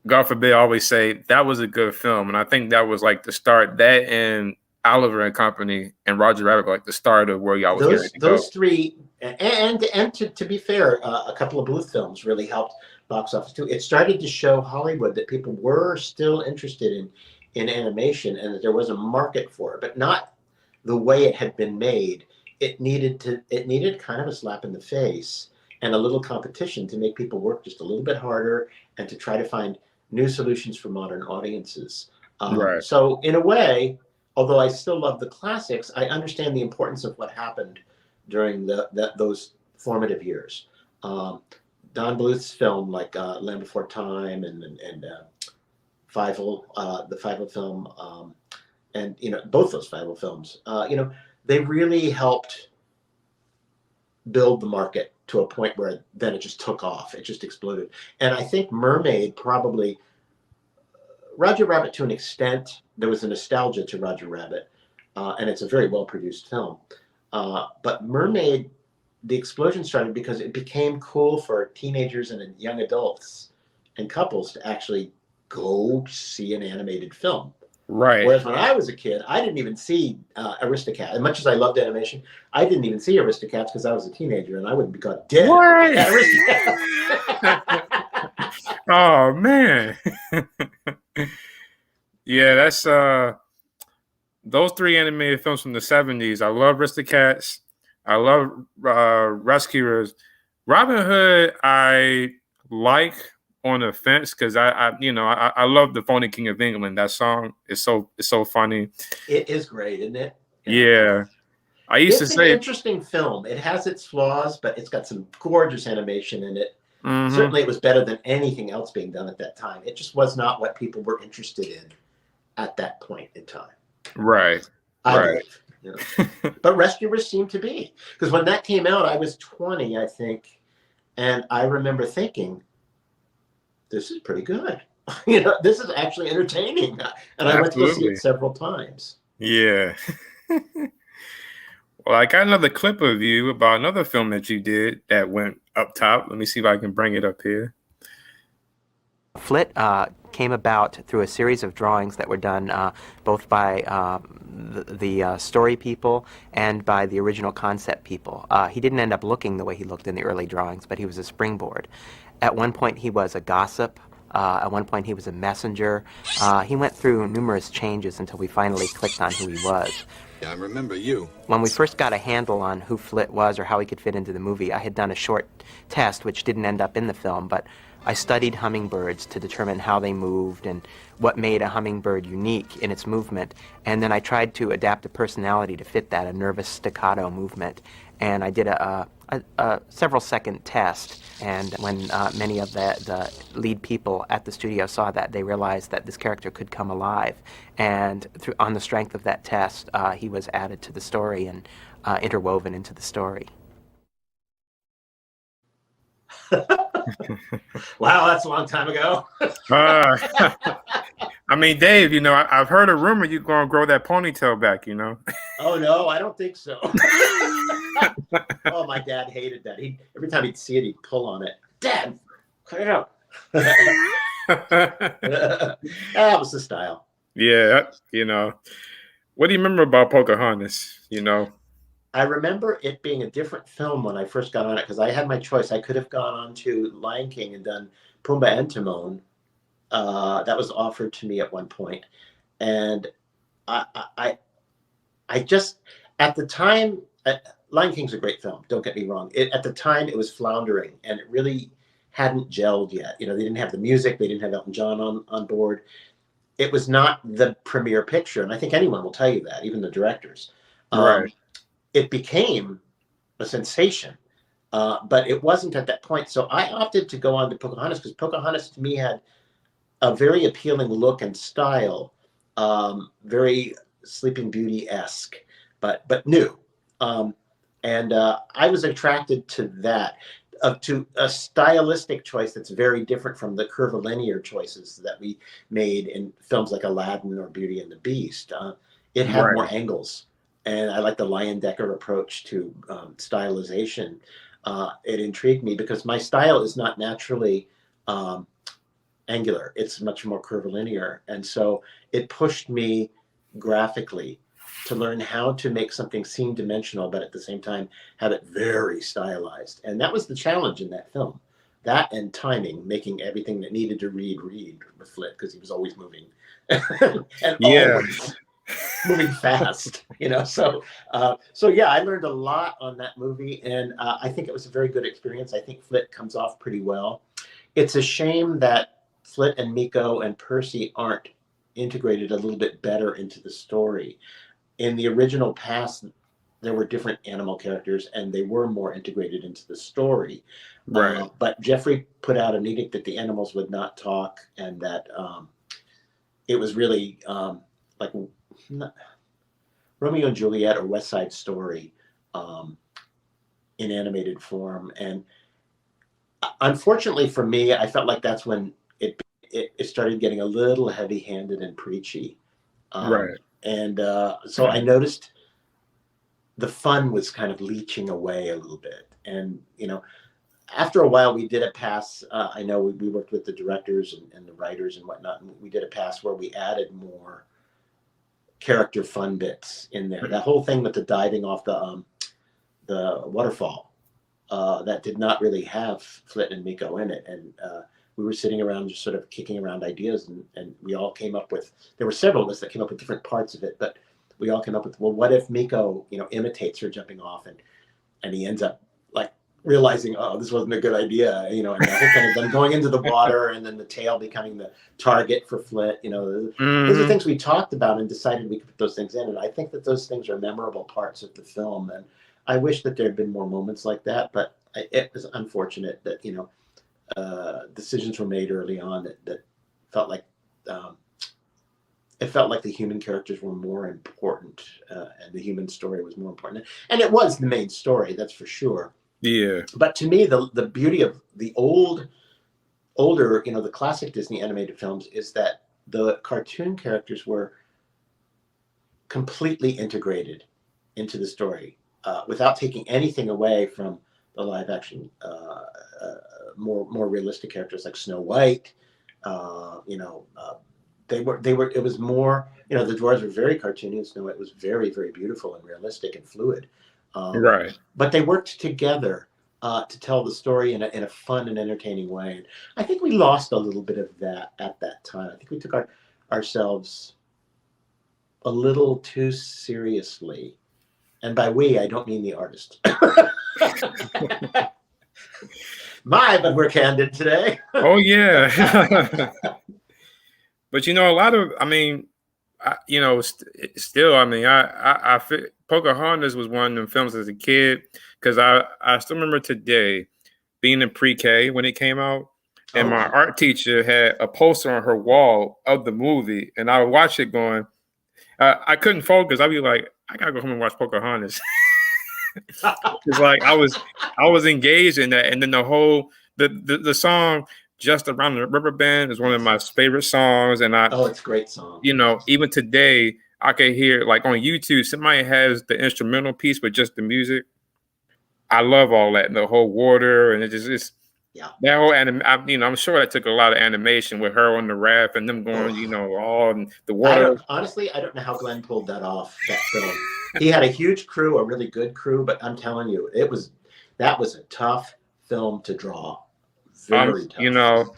God forbid, I always say that was a good film. And I think that was like the start. That and Oliver and Company and Roger Rabbit were like the start of where y'all was getting to those go. three, and to be fair, a couple of Bluth films really helped box office too. It started to show Hollywood that people were still interested in animation and that there was a market for it, but not the way it had been made. It needed kind of a slap in the face and a little competition to make people work just a little bit harder and to try to find new solutions for modern audiences. Right. So in a way, although I still love the classics, I understand the importance of what happened during those formative years. Don Bluth's film, like Land Before Time and Fievel, the Fievel film, and both those Fievel films, they really helped build the market to a point where then it just took off. It just exploded. And I think Mermaid probably, Roger Rabbit to an extent, there was a nostalgia to Roger Rabbit, and it's a very well-produced film. But Mermaid, the explosion started because it became cool for teenagers and young adults and couples to actually go see an animated film. Right. Whereas when I was a kid, I didn't even see Aristocats. As much as I loved animation, I didn't even see Aristocats because I was a teenager and I wouldn't be caught dead. What? At Aristocats. Oh man. Yeah, that's those three animated films from the 70s. I love Aristocats. I love Rescuers. Robin Hood I like on the fence because I love the Phony King of England. That song is so funny. It is great, isn't it? Yeah. I used to say it's an interesting film. It has its flaws, but it's got some gorgeous animation in it. Mm-hmm. Certainly it was better than anything else being done at that time. It just was not what people were interested in at that point in time. Right. I believe, But Rescuers seemed to be. Because when that came out, I was 20, I think. And I remember thinking, this is pretty good. This is actually entertaining. And I went to go see it several times. Yeah. Well, I got another clip of you about another film that you did that went up top. Let me see if I can bring it up here. Flit came about through a series of drawings that were done both by the story people and by the original concept people. He didn't end up looking the way he looked in the early drawings, but he was a springboard. At one point, he was a gossip. At one point, he was a messenger. He went through numerous changes until we finally clicked on who he was. Yeah, I remember you. When we first got a handle on who Flit was or how he could fit into the movie, I had done a short test, which didn't end up in the film, but I studied hummingbirds to determine how they moved and what made a hummingbird unique in its movement. And then I tried to adapt a personality to fit that, a nervous staccato movement. And I did a several second test. And when many of the lead people at the studio saw that, they realized that this character could come alive. And on the strength of that test, he was added to the story and interwoven into the story. Wow, that's a long time ago. I mean, Dave, I've heard a rumor you're going to grow that ponytail back, Oh, no, I don't think so. Oh, my dad hated that. Every time he'd see it, he'd pull on it. Dad, cut it out. That was the style. Yeah, What do you remember about Pocahontas, I remember it being a different film when I first got on it because I had my choice. I could have gone on to Lion King and done Pumbaa and Timon. That was offered to me at one point. And I just, at the time, Lion King's a great film, don't get me wrong. At the time, it was floundering and it really hadn't gelled yet. They didn't have the music. They didn't have Elton John on board. it was not the premier picture, and I think anyone will tell you that, even the directors. Right. It became a sensation, but it wasn't at that point. So I opted to go on to Pocahontas because Pocahontas to me had a very appealing look and style, very Sleeping Beauty-esque, but new. And I was attracted to that, to a stylistic choice that's very different from the curvilinear choices that we made in films like Aladdin or Beauty and the Beast. It had more angles, and I like the Leyendecker approach to stylization. It intrigued me because my style is not naturally angular. It's much more curvilinear. And so it pushed me graphically to learn how to make something seem dimensional, but at the same time have it very stylized. And that was the challenge in that film. That and timing, making everything that needed to read with Flit, because he was always moving and always moving fast, you know. So yeah, I learned a lot on that movie, and I think it was a very good experience. I think Flit comes off pretty well. It's a shame that Flit and Miko and Percy aren't integrated a little bit better into the story. In the original past, there were different animal characters, and they were more integrated into the story. Right. But Jeffrey put out an edict that the animals would not talk, and that it was really like Romeo and Juliet or West Side Story in animated form. And unfortunately for me, I felt like that's when it started getting a little heavy-handed and preachy. And so I noticed the fun was kind of leaching away a little bit. And, you know, after a while we did a pass. I know we worked with the directors and the writers and whatnot, and we did a pass where we added more character fun bits in there. That whole thing with the diving off the waterfall, that did not really have Flit and Miko in it. And we were sitting around just sort of kicking around ideas, and we all came up with, there were several of us that came up with different parts of it, but we all came up with, well, what if Miko, you know, imitates her jumping off, and he ends up like realizing, oh, this wasn't a good idea, you know, and the whole kind of them going into the water and then the tail becoming the target for Flit, you know. Those are things we talked about and decided we could put those things in. And I think that those things are memorable parts of the film. And I wish that there had been more moments like that, but it was unfortunate that, you know, decisions were made early on that felt like it felt like the human characters were more important, and the human story was more important. And it was the main story, that's for sure. Yeah. But to me, the beauty of the older, you know, the classic Disney animated films is that the cartoon characters were completely integrated into the story, without taking anything away from the live action, more realistic characters like Snow White. You know, it was more, you know, the dwarves were very cartoony, and Snow White was very, very beautiful and realistic and fluid. But they worked together to tell the story in a fun and entertaining way. And I think we lost a little bit of that at that time. I think we took ourselves a little too seriously. And by we, I don't mean the artist. But we're candid today. Oh, yeah. But, you know, a lot of, I mean, you know, still, I mean, I feel Pocahontas was one of them films as a kid, because I still remember today being in pre-K when it came out, and my art teacher had a poster on her wall of the movie, and I would watch it going, I couldn't focus. I'd be like, I gotta go home and watch Pocahontas. It's like I was engaged in that, and then the whole the song "Just Around the River Bend" is one of my favorite songs, and it's a great song. You know, even today I can hear, like, on YouTube, somebody has the instrumental piece with just the music. I love all that, and the whole water, and it's that whole you know, I'm sure that took a lot of animation with her on the raft and them going, you know, all in the water. Honestly, I don't know how Glenn pulled that off, that film. He had a huge crew, a really good crew, but I'm telling you, that was a tough film to draw. Very tough. You know,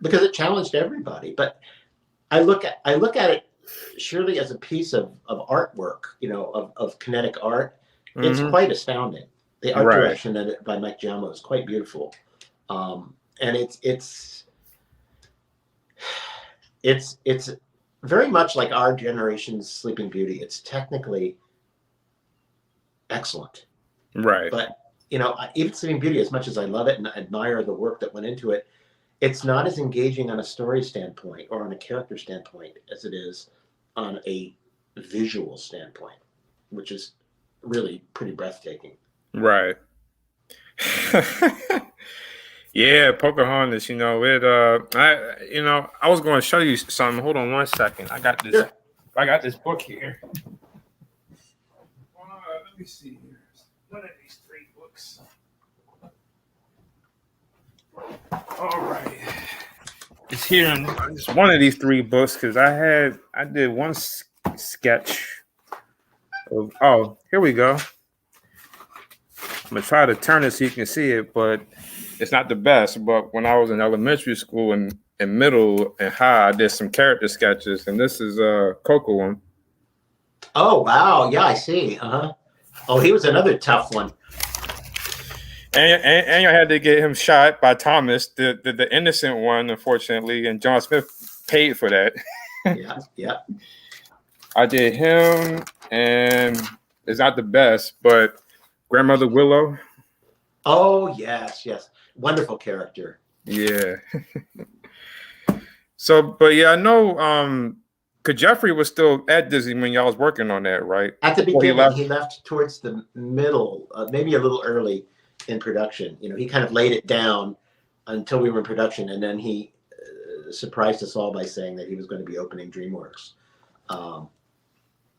because it challenged everybody. But I look at it surely as a piece of artwork, you know, of kinetic art. It's quite astounding. The art direction in it by Mike Giammo is quite beautiful. And it's very much like our generation's Sleeping Beauty. It's technically excellent, Right. but even Sleeping Beauty, as much as I love it and admire the work that went into it, it's not as engaging on a story standpoint or on a character standpoint as it is on a visual standpoint, which is really pretty breathtaking. Right. Yeah, Pocahontas, I was going to show you something. Hold on one second. I got this. Sure. I got this book here. Let me see here. One of these 3 books. All right. It's here in it's one of these 3 books because I did one sketch of, here we go. I'm gonna try to turn it so you can see it, but it's not the best. But when I was in elementary school and middle and high, I did some character sketches, and this is Coco one. Oh wow, yeah, I see. Oh, he was another tough one. And you had to get him shot by Thomas, the innocent one, unfortunately, and John Smith paid for that. Yeah. I did him, and it's not the best, but Grandmother Willow. Oh yes, wonderful character. Yeah. So, but yeah, I know. Because Jeffrey was still at Disney when y'all was working on that, right? At the beginning, he left towards the middle, maybe a little early in production. He kind of laid it down until we were in production, and then he surprised us all by saying that he was going to be opening DreamWorks.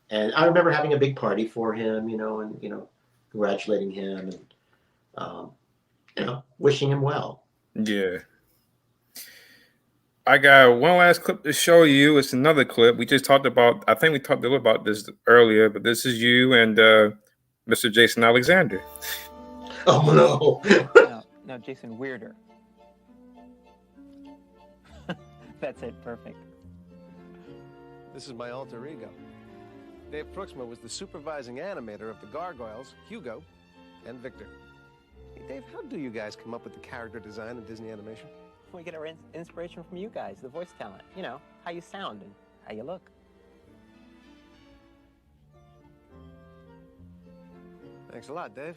And I remember having a big party for him, and congratulating him and wishing him well. Yeah. I got one last clip to show you. It's another clip. We just talked about, I think we talked a little about this earlier, but this is you and Mr. Jason Alexander. Oh, no. No, Jason Weirder. That's it, perfect. This is my alter ego. Dave Pruiksma was the supervising animator of the Gargoyles, Hugo, and Victor. Hey, Dave, how do you guys come up with the character design in Disney animation? We get our inspiration from you guys, the voice talent. How you sound and how you look. Thanks a lot, Dave.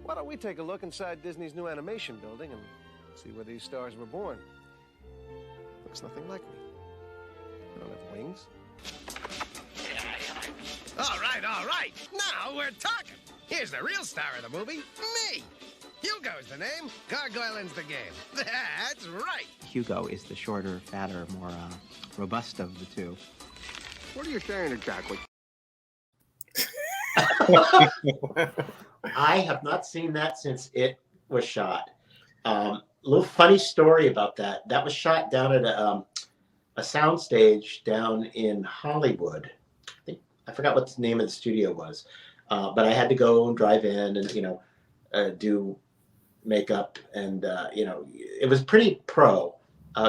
Why don't we take a look inside Disney's new animation building and see where these stars were born? Looks nothing like me. I don't have wings. All right. Now we're talking. Here's the real star of the movie, me. Hugo's the name, Gargoylin's the game. That's right. Hugo is the shorter, fatter, more robust of the two. What are you saying exactly? I have not seen that since it was shot. Little funny story about that. That was shot down at a soundstage down in Hollywood. I forgot what the name of the studio was, but I had to go and drive in and do makeup, and it was pretty pro.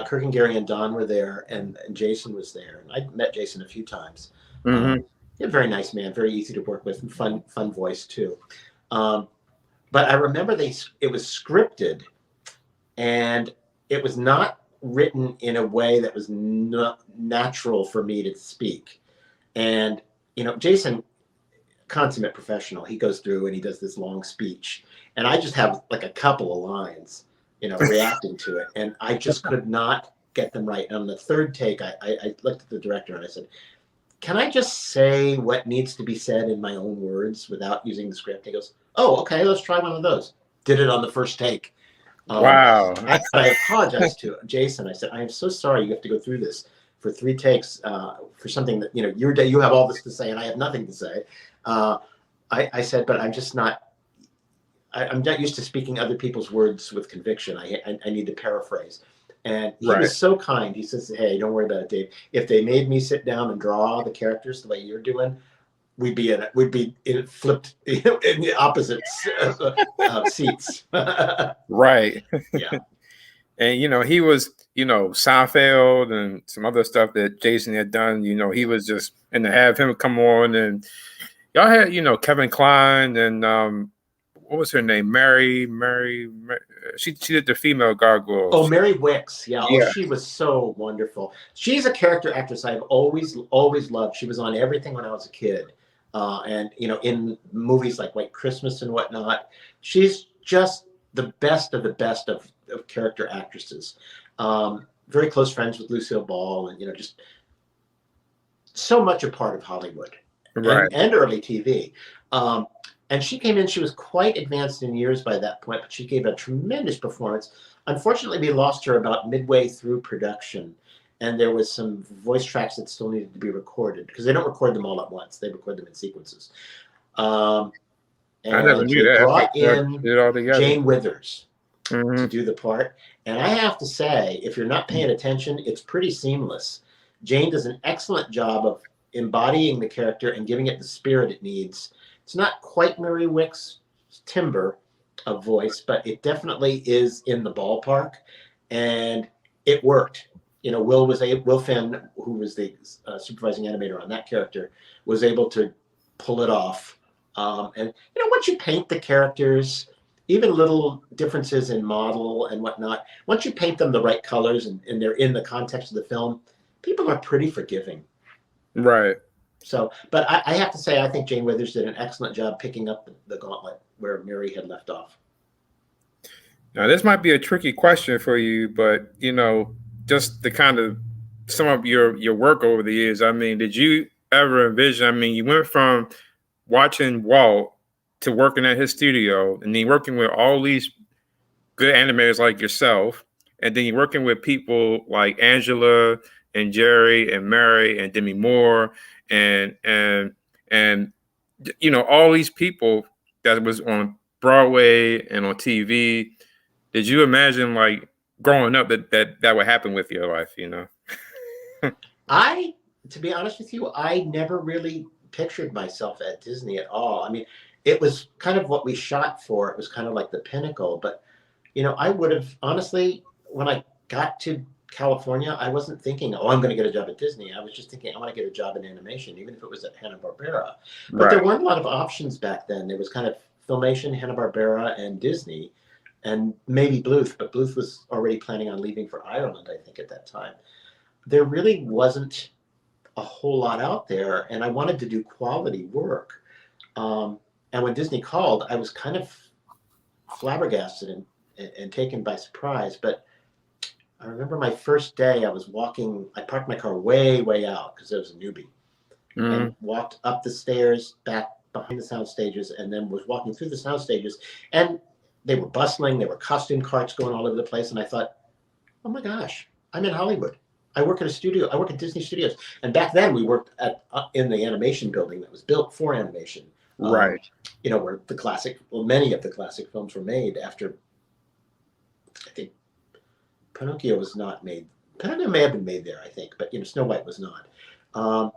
Kirk and Gary and Don were there, and Jason was there, and I met Jason a few times. A very nice man, very easy to work with, and fun voice too. But I remember it was scripted, and it was not written in a way that was not natural for me to speak. And Jason, consummate professional, he goes through and he does this long speech, and I just have like a couple of lines, reacting to it, and I just could not get them right. And on the third take, I looked at the director and I said, "Can I just say what needs to be said in my own words without using the script?" He goes, "Oh, okay, let's try one of those." Did it on the first take. Wow. I apologized to Jason. I said, "I am so sorry you have to go through this for 3 takes for something that, you have all this to say and I have nothing to say." I said, "But I'm just not, I'm not used to speaking other people's words with conviction. I need to paraphrase." And he was so kind. He says, "Hey, don't worry about it, Dave. If they made me sit down and draw the characters the way you're doing, we'd be flipped in the opposite seats." Right. Yeah. And he was, Seinfeld and some other stuff that Jason had done. He was just, and to have him come on, and y'all had, Kevin Kline and what was her name? Mary. She did the female gargoyle. Oh, Mary Wicks. Yeah. Yeah. Oh, she was so wonderful. She's a character actress I've always loved. She was on everything when I was a kid. And, you know, in movies like White Christmas and whatnot. She's just the best of the best of character actresses. Very close friends with Lucille Ball, and, you know, just so much a part of Hollywood, Right. and early TV. And she came in, she was quite advanced in years by that point, but she gave a tremendous performance. Unfortunately, we lost her about midway through production, and there was some voice tracks that still needed to be recorded, because they don't record them all at once. They record them in sequences. And I never knew they that. brought Did in it all together. Jane Withers Mhm. to do the part. And I have to say, if you're not paying attention, it's pretty seamless. Jane does an excellent job of embodying the character and giving it the spirit it needs. It's not quite Mary Wick's timbre of voice, but it definitely is in the ballpark, and it worked. You know, Will Finn, who was the supervising animator on that character, was able to pull it off. And you know, once you paint the characters, even little differences in model and whatnot, once you paint them the right colors and they're in the context of the film, people are pretty forgiving. Right. So, but I have to say, I think Jane Withers did an excellent job picking up the gauntlet where Mary had left off. Now, this might be a tricky question for you, but, you know, just the kind of some of your work over the years. I mean, did you ever envision? I mean, you went from watching Walt to working at his studio, and then working with all these good animators like yourself, and then you're working with people like Angela and Jerry and Mary and Demi Moore and you know, all these people that was on Broadway and on TV. Did you imagine, like, growing up that would happen with your life, you know? To be honest with you, I never really pictured myself at Disney at all. I mean, it was kind of what we shot for. It was kind of like the pinnacle. But, you know, I would have, honestly, when I got to California, I wasn't thinking, oh, I'm going to get a job at Disney. I was just thinking, I want to get a job in animation, even if it was at Hanna-Barbera. But there weren't a lot of options back then. There was kind of Filmation, Hanna-Barbera, and Disney, and maybe Bluth, but Bluth was already planning on leaving for Ireland, I think, at that time. There really wasn't a whole lot out there, and I wanted to do quality work. And when Disney called, I was kind of flabbergasted and taken by surprise. But I remember my first day, I parked my car way out because I was a newbie, and walked up the stairs back behind the sound stages, and then was walking through the sound stages, and they were bustling. There were costume carts going all over the place. And I thought, oh my gosh, I'm in Hollywood. I work at a studio. I work at Disney Studios. And back then we worked in the animation building that was built for animation. Right. You know, where many of the classic films were made after, I think Pinocchio was not made. Pinocchio may have been made there, I think, but, you know, Snow White was not.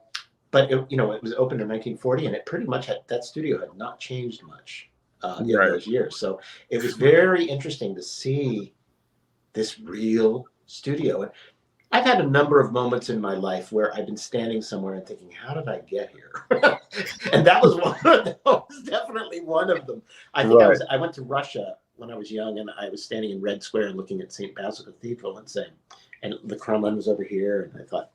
But it, you know, it was opened in 1940, and it pretty much that studio had not changed much in those years. So it was very interesting to see this real studio. And I've had a number of moments in my life where I've been standing somewhere and thinking, how did I get here? And that was definitely one of them. I think I went to Russia when I was young, and I was standing in Red Square and looking at St. Basil Cathedral and saying, and the Kremlin was over here, and I thought,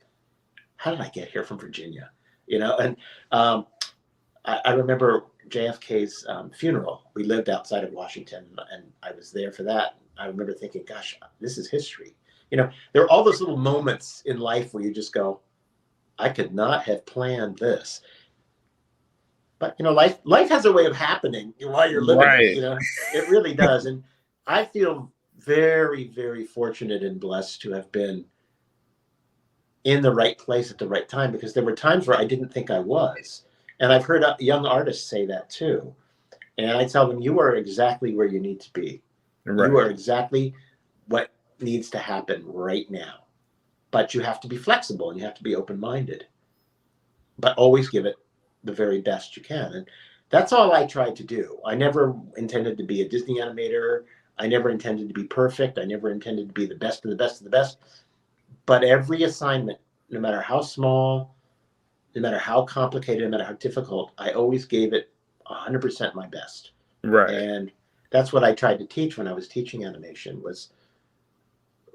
how did I get here from Virginia? You know, and I remember JFK's funeral. We lived outside of Washington, and I was there for that. I remember thinking, gosh, this is history. You know, there are all those little moments in life where you just go, I could not have planned this. But, you know, life has a way of happening while you're living it, you know, it really does. And I feel very, very fortunate and blessed to have been in the right place at the right time, because there were times where I didn't think I was. And I've heard young artists say that too. And I tell them, you are exactly where you need to be. You are exactly what needs to happen right now. But you have to be flexible, and you have to be open-minded. But always give it the very best you can. And that's all I tried to do. I never intended to be a Disney animator. I never intended to be perfect. I never intended to be the best of the best of the best. But every assignment, no matter how small, no matter how complicated, no matter how difficult, I always gave it 100% my best. Right. And that's what I tried to teach when I was teaching animation, was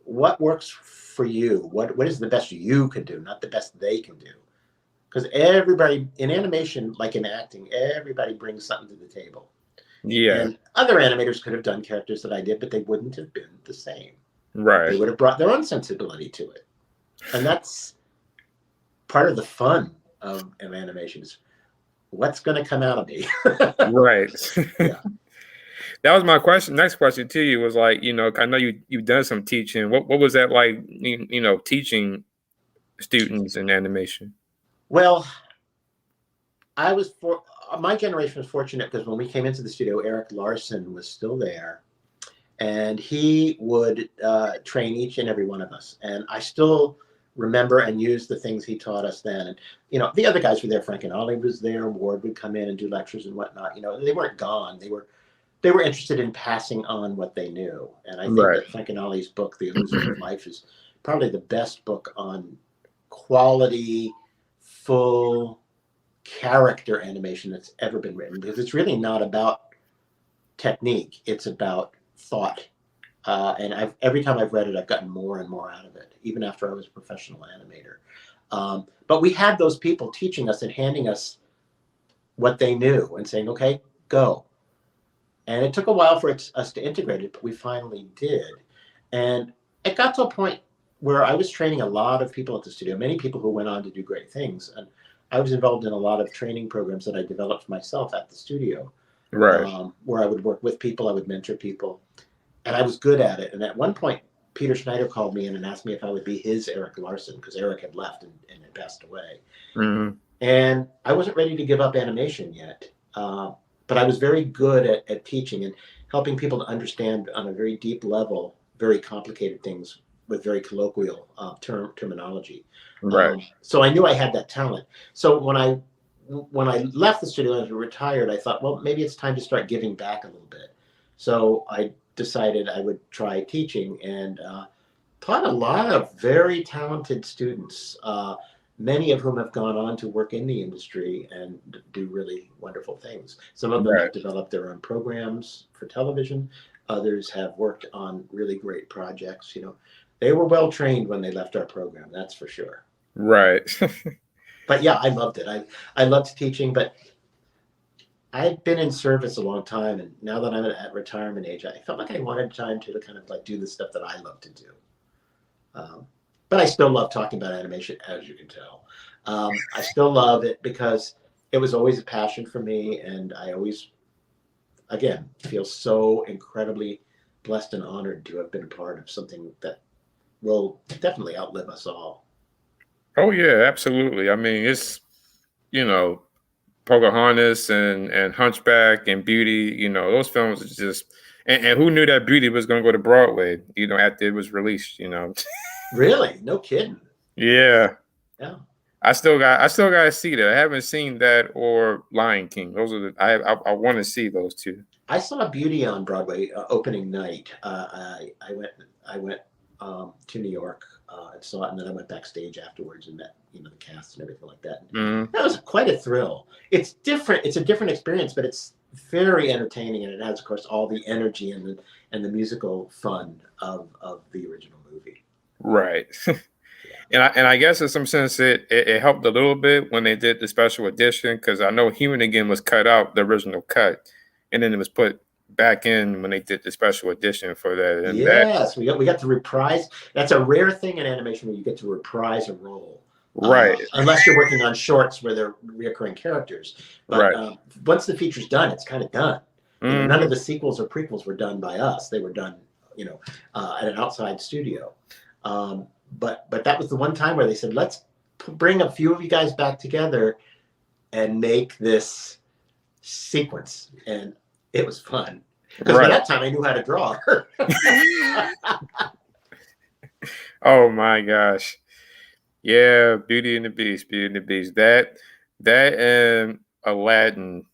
what works for you? What is the best you can do, not the best they can do? Because everybody in animation, like in acting, everybody brings something to the table. Yeah. And other animators could have done characters that I did, but they wouldn't have been the same. Right. They would have brought their own sensibility to it. And that's part of the fun of animation, is what's going to come out of me. Right. Yeah. That was my question. Next question to you was like, I know you've done some teaching. What was that like, teaching students in animation? Well, my generation was fortunate because when we came into the studio, Eric Larson was still there, and he would train each and every one of us. And I still remember and use the things he taught us then. And the other guys were there. Frank and Ollie was there. Ward would come in and do lectures and whatnot. They weren't gone. They were interested in passing on what they knew. And I think that Frank and Ollie's book, The Illusion of Life, is probably the best book on quality, full character animation that's ever been written, because it's really not about technique. It's about thought. And every time I've read it, I've gotten more and more out of it, even after I was a professional animator. But we had those people teaching us and handing us what they knew and saying, okay, go. And it took a while for us to integrate it, but we finally did. And it got to a point where I was training a lot of people at the studio, many people who went on to do great things. And I was involved in a lot of training programs that I developed myself at the studio. Right. Where I would work with people, I would mentor people, and I was good at it. And at one point, Peter Schneider called me in and asked me if I would be his Eric Larson, because Eric had left and had passed away. Mm-hmm. And I wasn't ready to give up animation yet. But I was very good at teaching and helping people to understand on a very deep level very complicated things with very colloquial terminology. Right. So I knew I had that talent. So when I left the studio and retired, I thought, well, maybe it's time to start giving back a little bit. So I decided I would try teaching, and taught a lot of very talented students, many of whom have gone on to work in the industry and do really wonderful things. Some of them have developed their own programs for television. Others have worked on really great projects. They were well trained when they left our program, that's for sure. Right. But yeah, I loved it. I loved teaching, but I'd been in service a long time, and now that I'm at retirement age, I felt like I wanted time to kind of like do the stuff that I love to do. But I still love talking about animation, as you can tell. I still love it because it was always a passion for me, and I always, again, feel so incredibly blessed and honored to have been a part of something that will definitely outlive us all. Oh yeah, absolutely. I mean, it's Pocahontas and Hunchback and Beauty. Those films are just, and who knew that Beauty was going to go to Broadway? After it was released. Really? No kidding. Yeah. Yeah. I still got to see that. I haven't seen that or Lion King. Those are I want to see those two. I saw Beauty on Broadway opening night. I went to New York and saw it, and then I went backstage afterwards and met the cast and everything like that. Mm-hmm. That was quite a thrill. It's different. It's a different experience, but it's very entertaining, and it has, of course, all the energy and the musical fun of the original movie. Right. And I guess in some sense it helped a little bit when they did the special edition, because I know Human Again was cut out, the original cut, and then it was put back in when they did the special edition for that. And yes, we got to reprise. That's a rare thing in animation where you get to reprise a role. Right. Unless you're working on shorts where they're reoccurring characters. But once the feature's done, it's kind of done. Mm-hmm. None of the sequels or prequels were done by us. They were done, at an outside studio. But that was the one time where they said, let's bring a few of you guys back together and make this sequence. And it was fun. Because by that time I knew how to draw. Oh my gosh. Yeah, Beauty and the Beast. That and Aladdin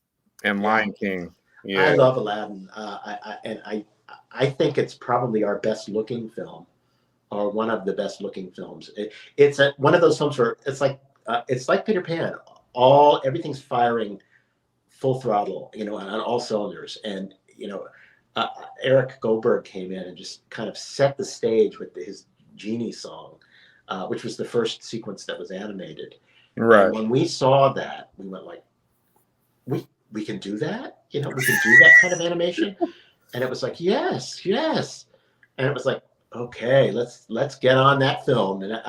and Lion King. Yeah. I love Aladdin. I think it's probably our best looking film, or one of the best looking films. It's one of those films where it's like Peter Pan. Everything's firing full throttle, on all cylinders. And Eric Goldberg came in and just kind of set the stage with his Genie song, which was the first sequence that was animated. Right. And when we saw that, we went like, we can do that? We can do that kind of animation? And it was like, yes. And it was like, okay, let's get on that film. And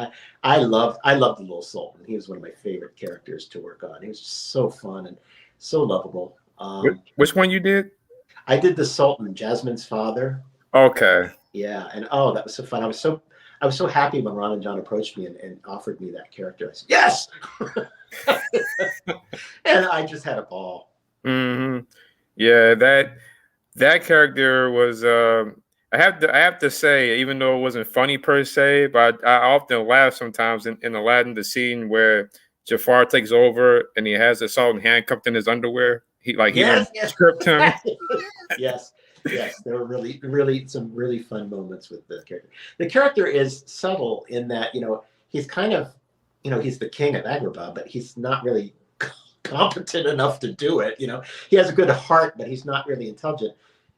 I loved the Little Sultan. He was one of my favorite characters to work on. He was just so fun and so lovable. Which one you did? I did the Sultan, Jasmine's father. Okay. Yeah, and that was so fun. I was so happy when Ron and John approached me and offered me that character. I said, yes! And I just had a ball. Mm-hmm. Yeah, that character was I have to say, even though it wasn't funny per se, but I often laugh sometimes in Aladdin, the scene where Jafar takes over and he has the Sultan handcuffed in his underwear. He stripped him. Yes. There were really some really fun moments with the character. The character is subtle in that, he's kind of, he's the king of Agrabah, but he's not really competent enough to do it. He has a good heart, but he's not really intelligent.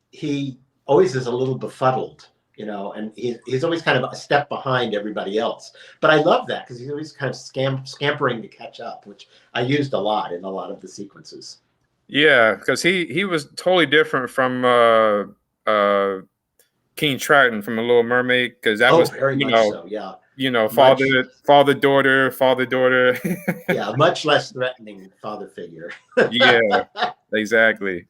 He always is a little befuddled, and he's always kind of a step behind everybody else. But I love that because he's always kind of scampering to catch up, which I used a lot in a lot of the sequences. Yeah, because he was totally different from King Triton from The Little Mermaid, because that was very much so, yeah. Father daughter. Yeah, much less threatening father figure. Yeah, exactly.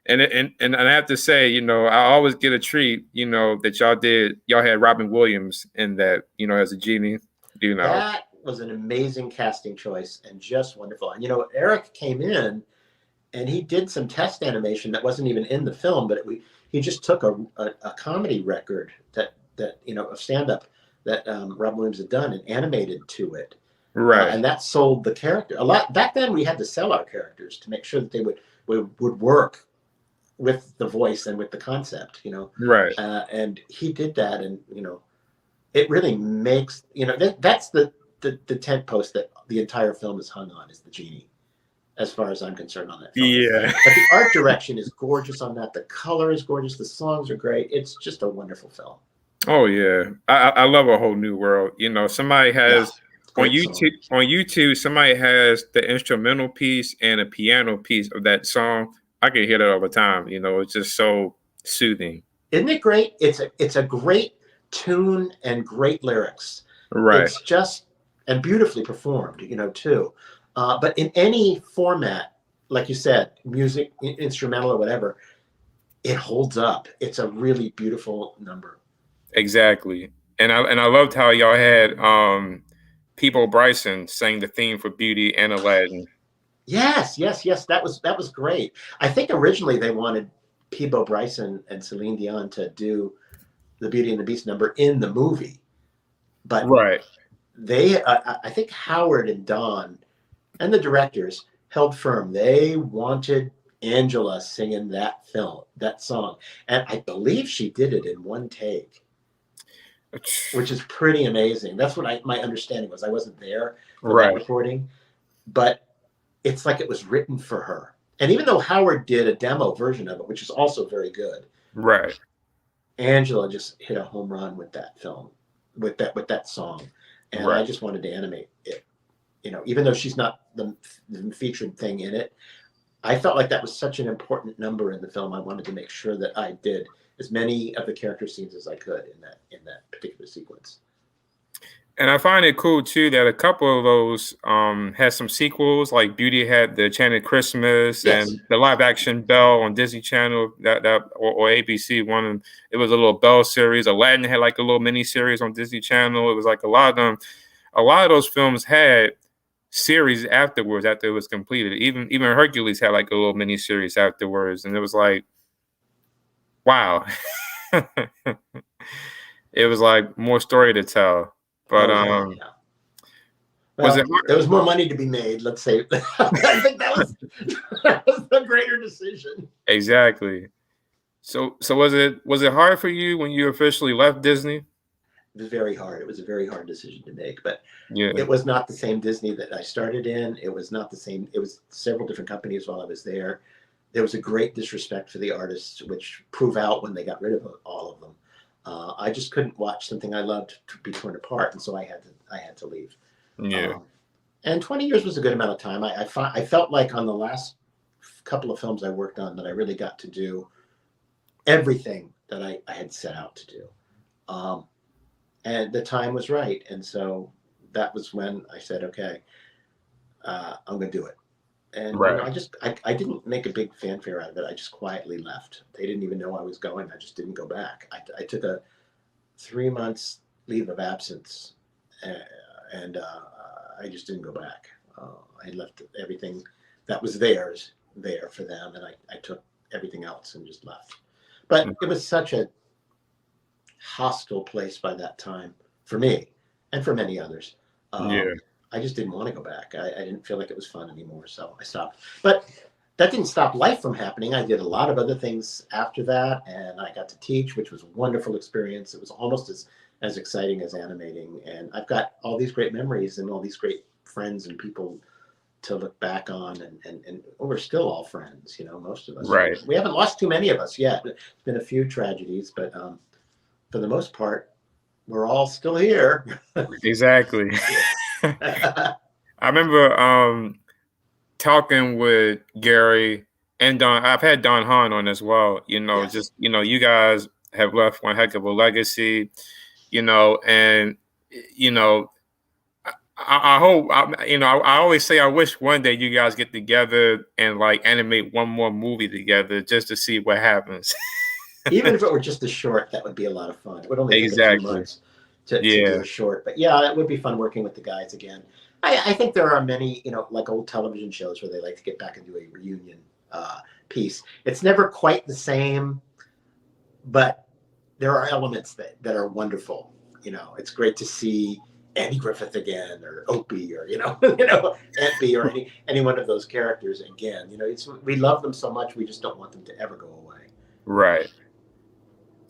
And I have to say, I always get a treat, that y'all had Robin Williams in that, as a genie. That was an amazing casting choice and just wonderful. And Eric came in and he did some test animation that wasn't even in the film, but he just took a comedy record that of stand-up that Robin Williams had done and animated to it. Right. And that sold the character a lot. Back then we had to sell our characters to make sure that they would work with the voice and with the concept, Right. And he did that, and it really makes that's the tent post that the entire film is hung on, is the genie, as far as I'm concerned on that film. Yeah. But the art direction is gorgeous on that. The color is gorgeous. The songs are great. It's just a wonderful film. Oh yeah, I love A Whole New World. Somebody has on YouTube. Somebody has the instrumental piece and a piano piece of that song. I can hear that all the time. It's just so soothing. Isn't it great? It's a great tune and great lyrics. Right. It's just and beautifully performed. Too. But in any format, like you said, music, instrumental or whatever, it holds up. It's a really beautiful number. Exactly. And I loved how y'all had Peabo Bryson sang the theme for Beauty and Aladdin. Yes. That was great. I think originally they wanted Peabo Bryson and Celine Dion to do the Beauty and the Beast number in the movie. But they, I think Howard and Don and the directors held firm. They wanted Angela singing that song. And I believe she did it in one take, which is pretty amazing. That's what my understanding was. I wasn't there for that recording, but it's like it was written for her. And even though Howard did a demo version of it, which is also very good, right? Angela just hit a home run with that film, with that song, and I just wanted to animate it. Even though she's not the featured thing in it, I felt like that was such an important number in the film. I wanted to make sure that I did as many of the character scenes as I could in that particular sequence. And I find it cool too that a couple of those had some sequels. Like Beauty had the Enchanted Christmas, and the live action Belle on Disney Channel or ABC one. It was a little Belle series. Aladdin had like a little mini series on Disney Channel. It was like a lot of them. A lot of those films had series afterwards after it was completed. Even Hercules had like a little mini series afterwards, and it was like, wow. It was like more story to tell. But well, there was more money to be made, let's say. I think that was the greater decision. Exactly. So was it hard for you when you officially left Disney? was very hard. It was a very hard decision to make, but Yeah. it was not the same Disney that I started in. It was not the same. It was several different companies while I was there. There was a great disrespect for the artists, which proved out when they got rid of all of them. I just couldn't watch something I loved to be torn apart, and so I had to leave. Yeah. And 20 years was a good amount of time. I felt like on the last couple of films I worked on that I really got to do everything that I had set out to do. And the time was right. And so that was when I said, okay, I'm going to do it. And Right. you know, I didn't make a big fanfare out of it. I just quietly left. They didn't even know I was going. I just didn't go back. I took a 3 months leave of absence, and I just didn't go back. I left everything that was theirs there for them, and I took everything else and just left. But it was such a hostile place by that time for me and for many others. Yeah. I just didn't want to go back. I didn't feel like it was fun anymore, so I stopped. But that didn't stop life from happening. I did a lot of other things after that, and I got to teach, which was a wonderful experience. It was almost as exciting as animating, and I've got all these great memories and all these great friends and people to look back on, and we're still all friends, you know, most of us. Right. We haven't lost too many of us yet. There's been a few tragedies, but for the most part, we're all still here. Exactly. I remember talking with Gary and Don. I've had Don Hahn on as well. You know, Yes. just, you know, you guys have left one heck of a legacy, you know, and, you know, I hope, you know, I always say I wish one day you guys get together and like animate one more movie together just to see what happens. Even if it were just a short, that would be a lot of fun. It would only take a few Exactly. months to do a short. But yeah, it would be fun working with the guys again. I think there are many, you know, like old television shows where they like to get back and do a reunion piece. It's never quite the same, but there are elements that are wonderful. You know, it's great to see Andy Griffith again, or Opie, or Aunt Bee, or any one of those characters again. You know, we love them so much, we just don't want them to ever go away. Right.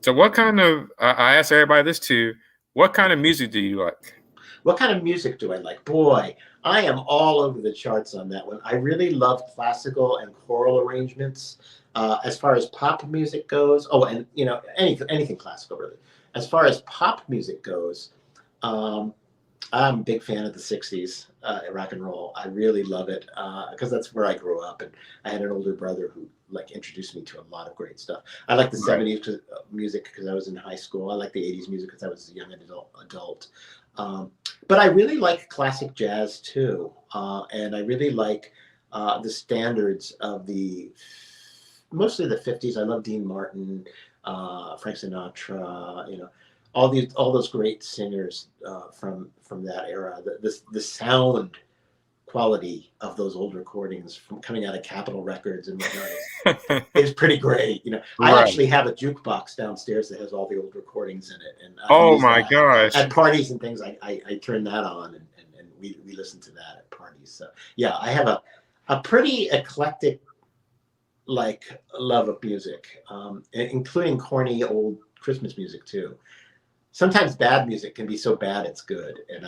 So what kind of, I ask everybody this too, what kind of music do you like? What kind of music do I like? Boy, I am all over the charts on that one. I really love classical and choral arrangements. As far as pop music goes, and you know, anything classical really. As far as pop music goes, I'm a big fan of the 60s rock and roll. I really love it because that's where I grew up, and I had an older brother who like introduced me to a lot of great stuff. I like the 70s music because I was in high school. I like the 80s music because I was a young adult. But I really like classic jazz too, and I really like the standards of mostly the 50s. I love Dean Martin, Frank Sinatra, you know, all those great singers from that era. The sound quality of those old recordings from coming out of Capitol Records and whatnot is pretty great. You know, I actually have a jukebox downstairs that has all the old recordings in it, and oh my gosh, at parties and things, I turn that on and we listen to that at parties. So yeah, I have a pretty eclectic like love of music, including corny old Christmas music too. Sometimes bad music can be so bad it's good, and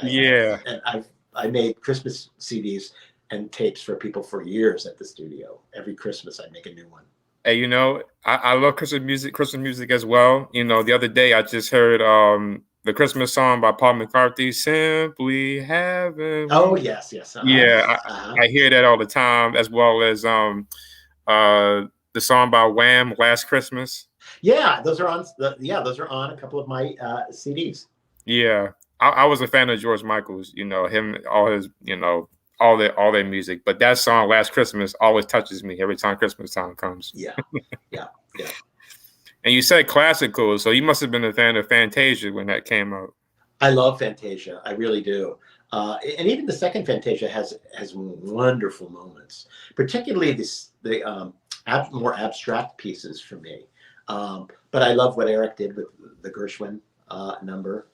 I made Christmas CDs and tapes for people for years at the studio. Every Christmas I'd make a new one. Hey, you know, I love Christmas music as well. You know, the other day I just heard the Christmas song by Paul McCartney, Simply Heaven. Oh yes. Yeah, I hear that all the time, as well as the song by Wham, Last Christmas. Yeah, those are on. Those are on a couple of my CDs. Yeah, I was a fan of George Michael's. You know, him, all his, you know, all their music. But that song, Last Christmas, always touches me every time Christmas time comes. Yeah. And you said classical, so you must have been a fan of Fantasia when that came out. I love Fantasia. I really do. And even the second Fantasia has wonderful moments, particularly the more abstract pieces for me. But I love what Eric did with the Gershwin number,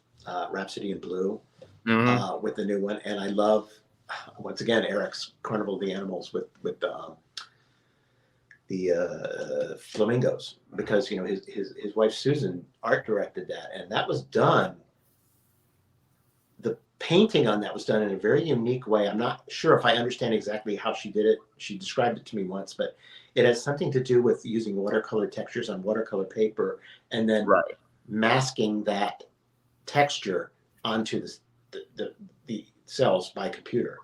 Rhapsody in Blue, with the new one. And I love, once again, Eric's Carnival of the Animals with the flamingos, because, you know, his wife Susan art directed that, and that was done painting on that was done in a very unique way. I'm not sure if I understand exactly how she did it. She described it to me once, but it has something to do with using watercolor textures on watercolor paper and then masking that texture onto the cells by computer.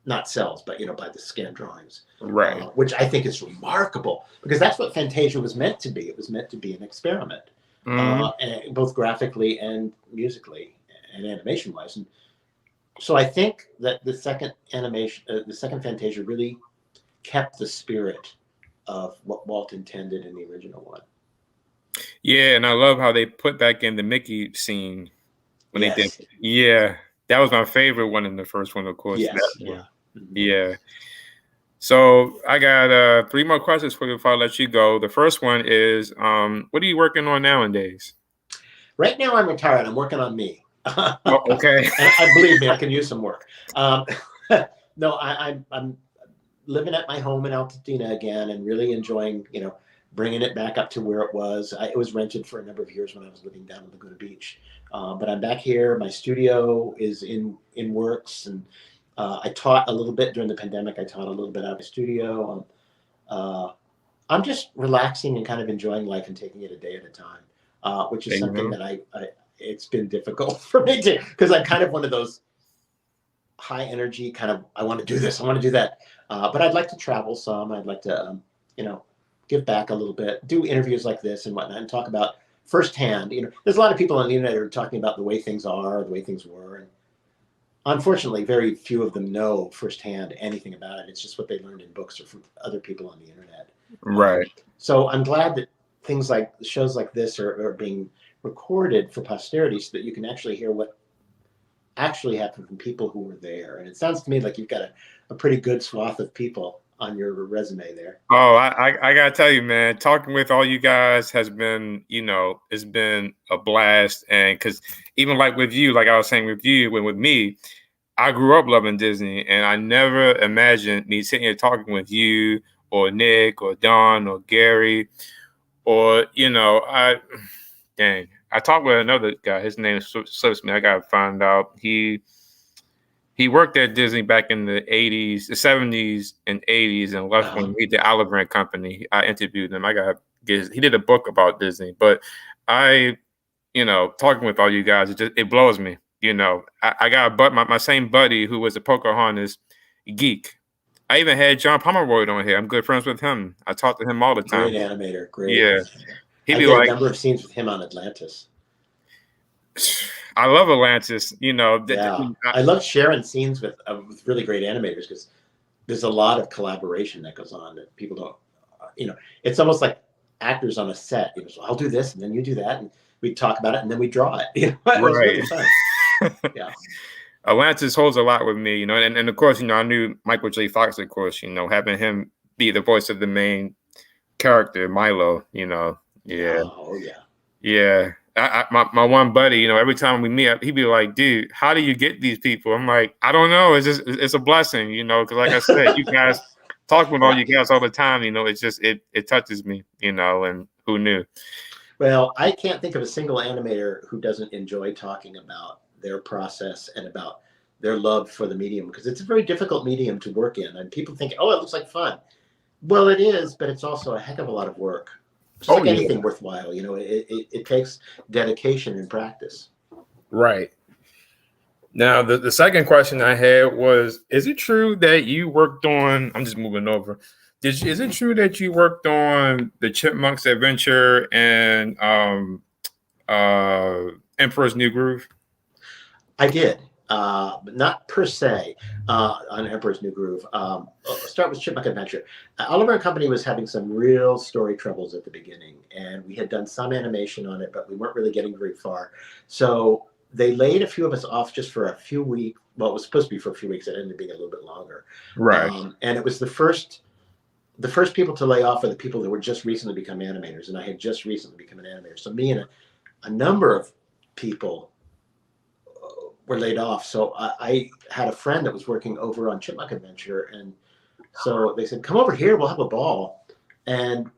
Not cells, but by the scan drawings. Right. Which I think is remarkable because that's what Fantasia was meant to be. It was meant to be an experiment, and both graphically and musically and animation-wise. And so I think that the second Fantasia really kept the spirit of what Walt intended in the original one. Yeah, and I love how they put back in the Mickey scene when they did. Yeah, that was my favorite one in the first one, of course. Yes. Yeah. So I got 3 more questions for you before I let you go. The first one is, what are you working on nowadays? Right now, I'm retired. I'm working on me. Okay. And believe me, I can use some work. No, I'm living at my home in Altadena again, and really enjoying, bringing it back up to where it was. It was rented for a number of years when I was living down in Laguna Beach, but I'm back here. My studio is in works, and I taught a little bit during the pandemic. I taught a little bit out of the studio. I'm just relaxing and kind of enjoying life and taking it a day at a time, which is something that it's been difficult for me to, because I'm kind of one of those high energy kind of, I want to do this, I want to do that. But I'd like to travel some. I'd like to, give back a little bit, do interviews like this and whatnot, and talk about firsthand. There's a lot of people on the internet who are talking about the way things are, the way things were. And unfortunately, very few of them know firsthand anything about it. It's just what they learned in books or from other people on the internet. Right. So I'm glad that things like shows like this are being recorded for posterity so that you can actually hear what actually happened from people who were there. And it sounds to me like you've got a pretty good swath of people on your resume there. Oh, I gotta tell you, man, talking with all you guys has been, it's been a blast. And because even like with you, like I was saying with you, with me, I grew up loving Disney, and I never imagined me sitting here talking with you or Nick or Don or Gary or, I talked with another guy. His name slips me. I gotta find out. He worked at Disney back in the 80s, the 70s and 80s, and left when he did Oliver and Company. I interviewed him. He did a book about Disney, but talking with all you guys, it blows me. I got my same buddy who was a Pocahontas geek. I even had John Pomeroy on here. I'm good friends with him. I talk to him all the time. Great animator. Great. Yeah. I did a number of scenes with him on Atlantis. I love Atlantis. I love sharing scenes with really great animators because there's a lot of collaboration that goes on that people don't. It's almost like actors on a set. So I'll do this and then you do that, and we talk about it and then we draw it. It was really fun. Yeah. Atlantis holds a lot with me, and of course, I knew Michael J. Fox, of course, having him be the voice of the main character, Milo, Yeah. Oh yeah. Yeah. My one buddy, every time we meet, he'd be like, "Dude, how do you get these people?" I'm like, "I don't know. It's a blessing, because like I said, you guys talk with all you guys all the time. It touches me, and who knew?" Well, I can't think of a single animator who doesn't enjoy talking about their process and about their love for the medium, because it's a very difficult medium to work in. And people think, "Oh, it looks like fun." Well, it is, but it's also a heck of a lot of work. Just like anything worthwhile, it takes dedication and practice. Right. Now, the second question I had was, is it true that you worked on, I'm just moving over. Is it true that you worked on the Chipmunks Adventure and Emperor's New Groove? I did. But not per se on Emperor's New Groove. I'll start with Chipmunk Adventure. Oliver and Company was having some real story troubles at the beginning, and we had done some animation on it, but we weren't really getting very far. So they laid a few of us off just for a few weeks. Well, it was supposed to be for a few weeks. It ended up being a little bit longer. Right. And it was the first people to lay off were the people that were just recently become animators, and I had just recently become an animator. So me and a number of people were laid off. So I had a friend that was working over on Chipmunk Adventure, and so they said, "Come over here, we'll have a ball." And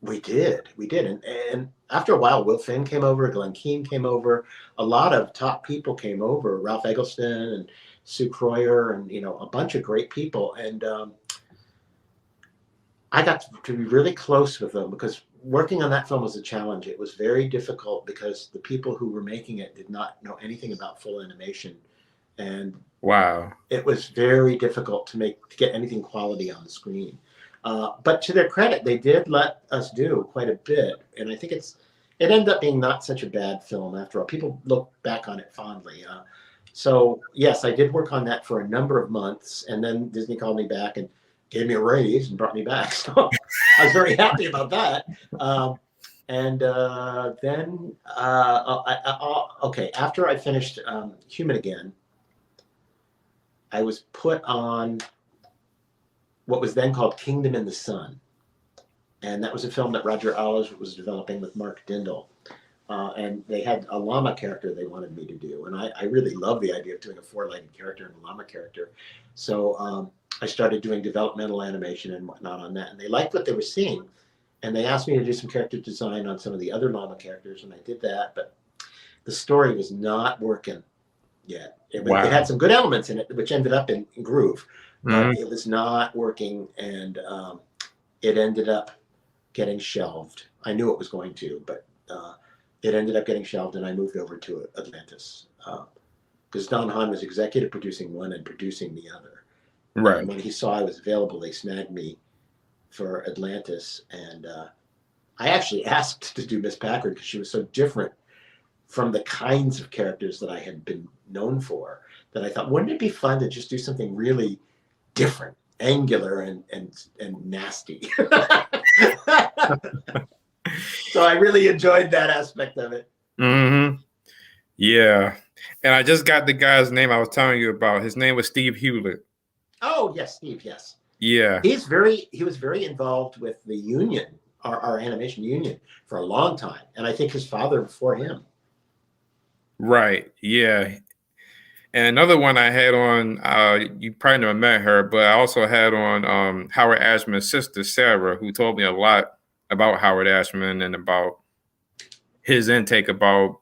We did, and after a while, Will Finn came over, Glenn Keane came over, a lot of top people came over, Ralph Eggleston and Sue Croyer, and a bunch of great people, and I got to be really close with them because working on that film was a challenge. It was very difficult because the people who were making it did not know anything about full animation, and wow, it was very difficult to get anything quality on the screen. But to their credit, they did let us do quite a bit, and I think it ended up being not such a bad film after all. People look back on it fondly. So yes, I did work on that for a number of months, and then Disney called me back and gave me a raise and brought me back. So I was very happy about that. And then, okay, after I finished Human Again, I was put on what was then called Kingdom in the Sun. And that was a film that Roger Allers was developing with Mark Dindal. And they had a llama character they wanted me to do. And I really love the idea of doing a four-legged character and a llama character. So I started doing developmental animation and whatnot on that. And they liked what they were seeing. And they asked me to do some character design on some of the other llama characters. And I did that. But the story was not working yet. It had some good elements in it, which ended up in Groove. But it was not working. And it ended up getting shelved. I knew it was going to, but it ended up getting shelved, and I moved over to Atlantis because Don Hahn was executive producing one and producing the other. Right. And when he saw I was available, they snagged me for Atlantis, and I actually asked to do Miss Packard because she was so different from the kinds of characters that I had been known for that I thought, wouldn't it be fun to just do something really different, angular and nasty? So I really enjoyed that aspect of it. Mm-hmm. Yeah. And I just got the guy's name I was telling you about. His name was Steve Hewlett. Oh, yes, Steve, yes. Yeah. He was very involved with the union, our animation union, for a long time. And I think his father before him. Right. Yeah. And another one I had on, you probably never met her, but I also had on Howard Ashman's sister, Sarah, who told me a lot about Howard Ashman and about his intake about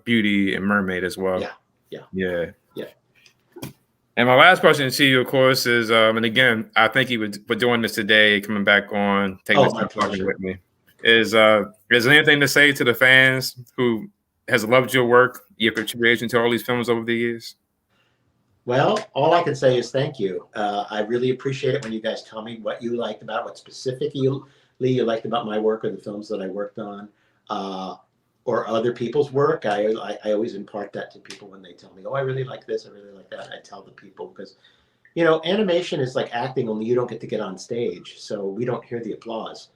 Beauty and Mermaid as well. Yeah. And my last question to you, of course, is, and again, I thank you for doing this today, coming back on, taking this time talking with me. Is there anything to say to the fans who has loved your work, your contribution to all these films over the years? Well, all I can say is thank you. I really appreciate it when you guys tell me what you liked about, what specifically you liked about my work or the films that I worked on, or other people's work. I always impart that to people when they tell me, oh, I really like this, I really like that. I tell the people because, animation is like acting, only you don't get to get on stage. So we don't hear the applause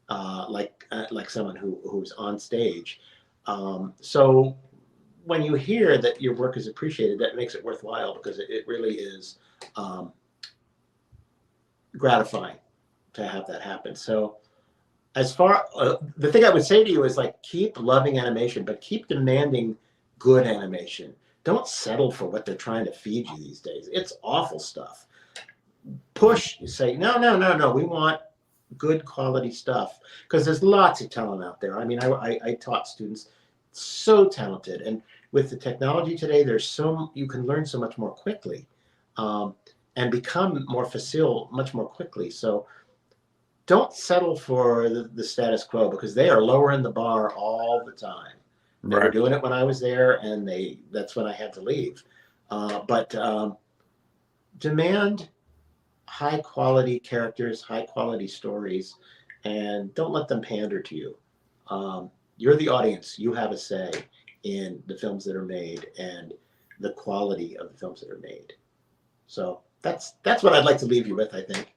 like someone who's on stage. So when you hear that your work is appreciated, that makes it worthwhile because it really is gratifying to have that happen. So as far the thing I would say to you is keep loving animation, but keep demanding good animation. Don't settle for what they're trying to feed you these days. It's awful stuff. Push. You say no. We want good quality stuff because there's lots of talent out there. I mean, I taught students, so talented, and with the technology today, you can learn so much more quickly, and become more facile much more quickly. So don't settle for the status quo because they are lowering the bar all the time. They were doing it when I was there, and that's when I had to leave. But demand high quality characters, high quality stories, and don't let them pander to you. You're the audience. You have a say in the films that are made and the quality of the films that are made. So that's what I'd like to leave you with, I think.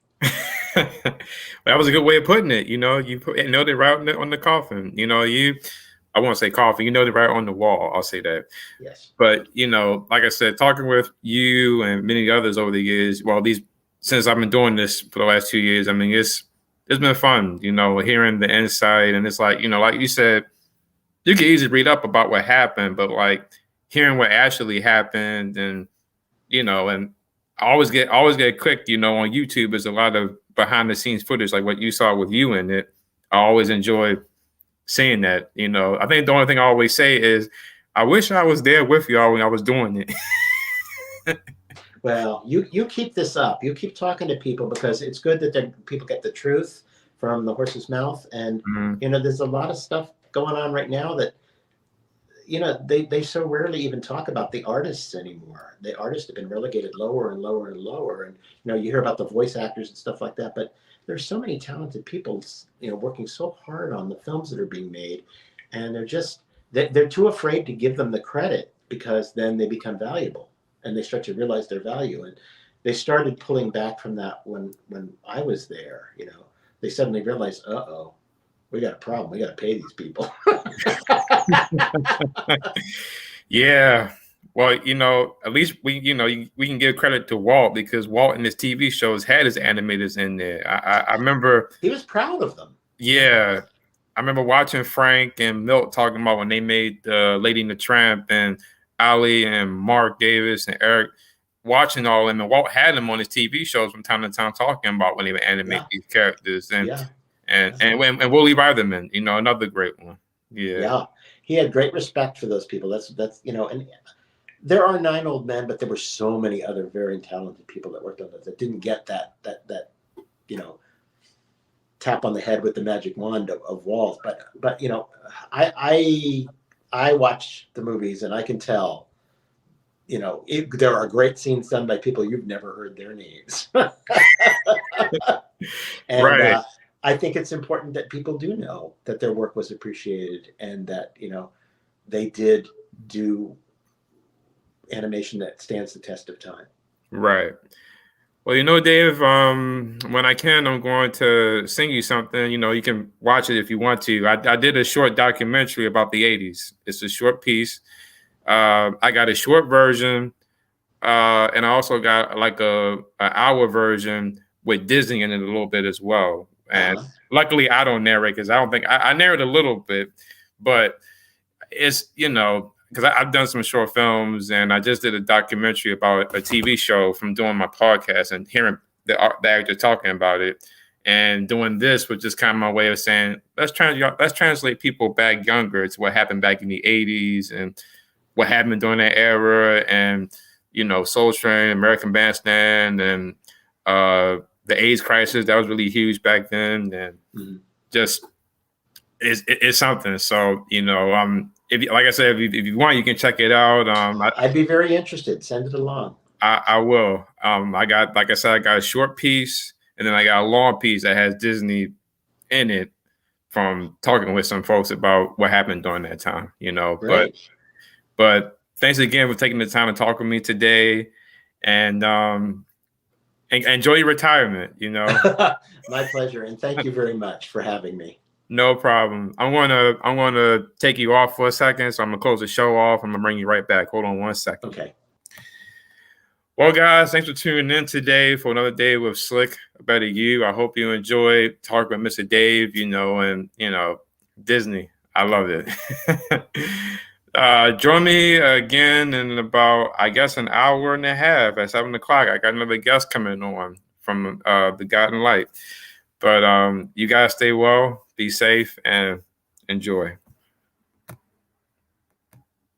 That was a good way of putting it. You nailed it right on the coffin. I won't say coffin. You nailed it right on the wall. I'll say that. Yes. But like I said, talking with you and many others over the years, since I've been doing this for the last 2 years, I mean, it's been fun. Hearing the insight, and it's like you said, you can easily read up about what happened, but hearing what actually happened, and and I always get clicked, on YouTube. There's a lot of behind the scenes footage, like what you saw with you in it. I always enjoy seeing that. You know, I think the only thing I always say is, I wish I was there with y'all when I was doing it. Well, you keep this up. You keep talking to people, because it's good that people get the truth from the horse's mouth. And you know, there's a lot of stuff going on right now that, you know, they so rarely even talk about the artists anymore. The artists have been relegated lower and lower and lower. And you know, you hear about the voice actors and stuff like that, but there's so many talented people, you know, working so hard on the films that are being made, and they're too afraid to give them the credit, because then they become valuable and they start to realize their value. And they started pulling back from that when I was there. You know, they suddenly realized, uh-oh, we got a problem. We got to pay these people. Yeah. Well, you know, at least we can give credit to Walt, because Walt in his TV shows had his animators in there. I remember he was proud of them. Yeah. I remember watching Frank and Milt talking about when they made Lady and the Tramp, and Ali and Mark Davis and Eric, watching all of them. And Walt had them on his TV shows from time to time, talking about when they would animate these characters. And and Willie Reitherman, you know, another great one. Yeah, he had great respect for those people. That's you know, and there are 9 old men, but there were so many other very talented people that worked on that didn't get that you know, tap on the head with the magic wand of Walt. But you know, I watch the movies and I can tell, you know, there are great scenes done by people you've never heard their names. And I think it's important that people do know that their work was appreciated, and that, you know, they did do animation that stands the test of time. Right. Well, you know, Dave, when I can, I'm going to sing you something. You know, you can watch it if you want to. I did a short documentary about the 80s. It's a short piece. I got a short version, and I also got like an hour version with Disney in it a little bit as well. And luckily, I don't narrate, because I don't think I narrate a little bit, but it's, you know, because I've done some short films, and I just did a documentary about a TV show from doing my podcast and hearing the actor talking about it, and doing this was just kind of my way of saying, let's translate people back younger to what happened back in the 80s and what happened during that era, and, you know, Soul Train, American Bandstand, and the AIDS crisis that was really huge back then, and just it's something. So, you know, if like I said, if you want, you can check it out. I'd be very interested. Send it along. I will. I got, like I said, I got a short piece, and then I got a long piece that has Disney in it, from talking with some folks about what happened during that time. You know, but thanks again for taking the time to talk with me today, and enjoy your retirement. You know, my pleasure, and thank you very much for having me. No problem. I'm gonna take you off for a second, so I'm gonna close the show off. I'm gonna bring you right back. Hold on 1 second. Okay. Well, guys, thanks for tuning in today for another day with Slick Better You. I hope you enjoyed talking with Mr. Dave. You know, and you know, Disney. I love it. Join me again in about, I guess, an hour and a half at 7 o'clock. I got another guest coming on from the Guiding Light. But you guys stay well, be safe, and enjoy.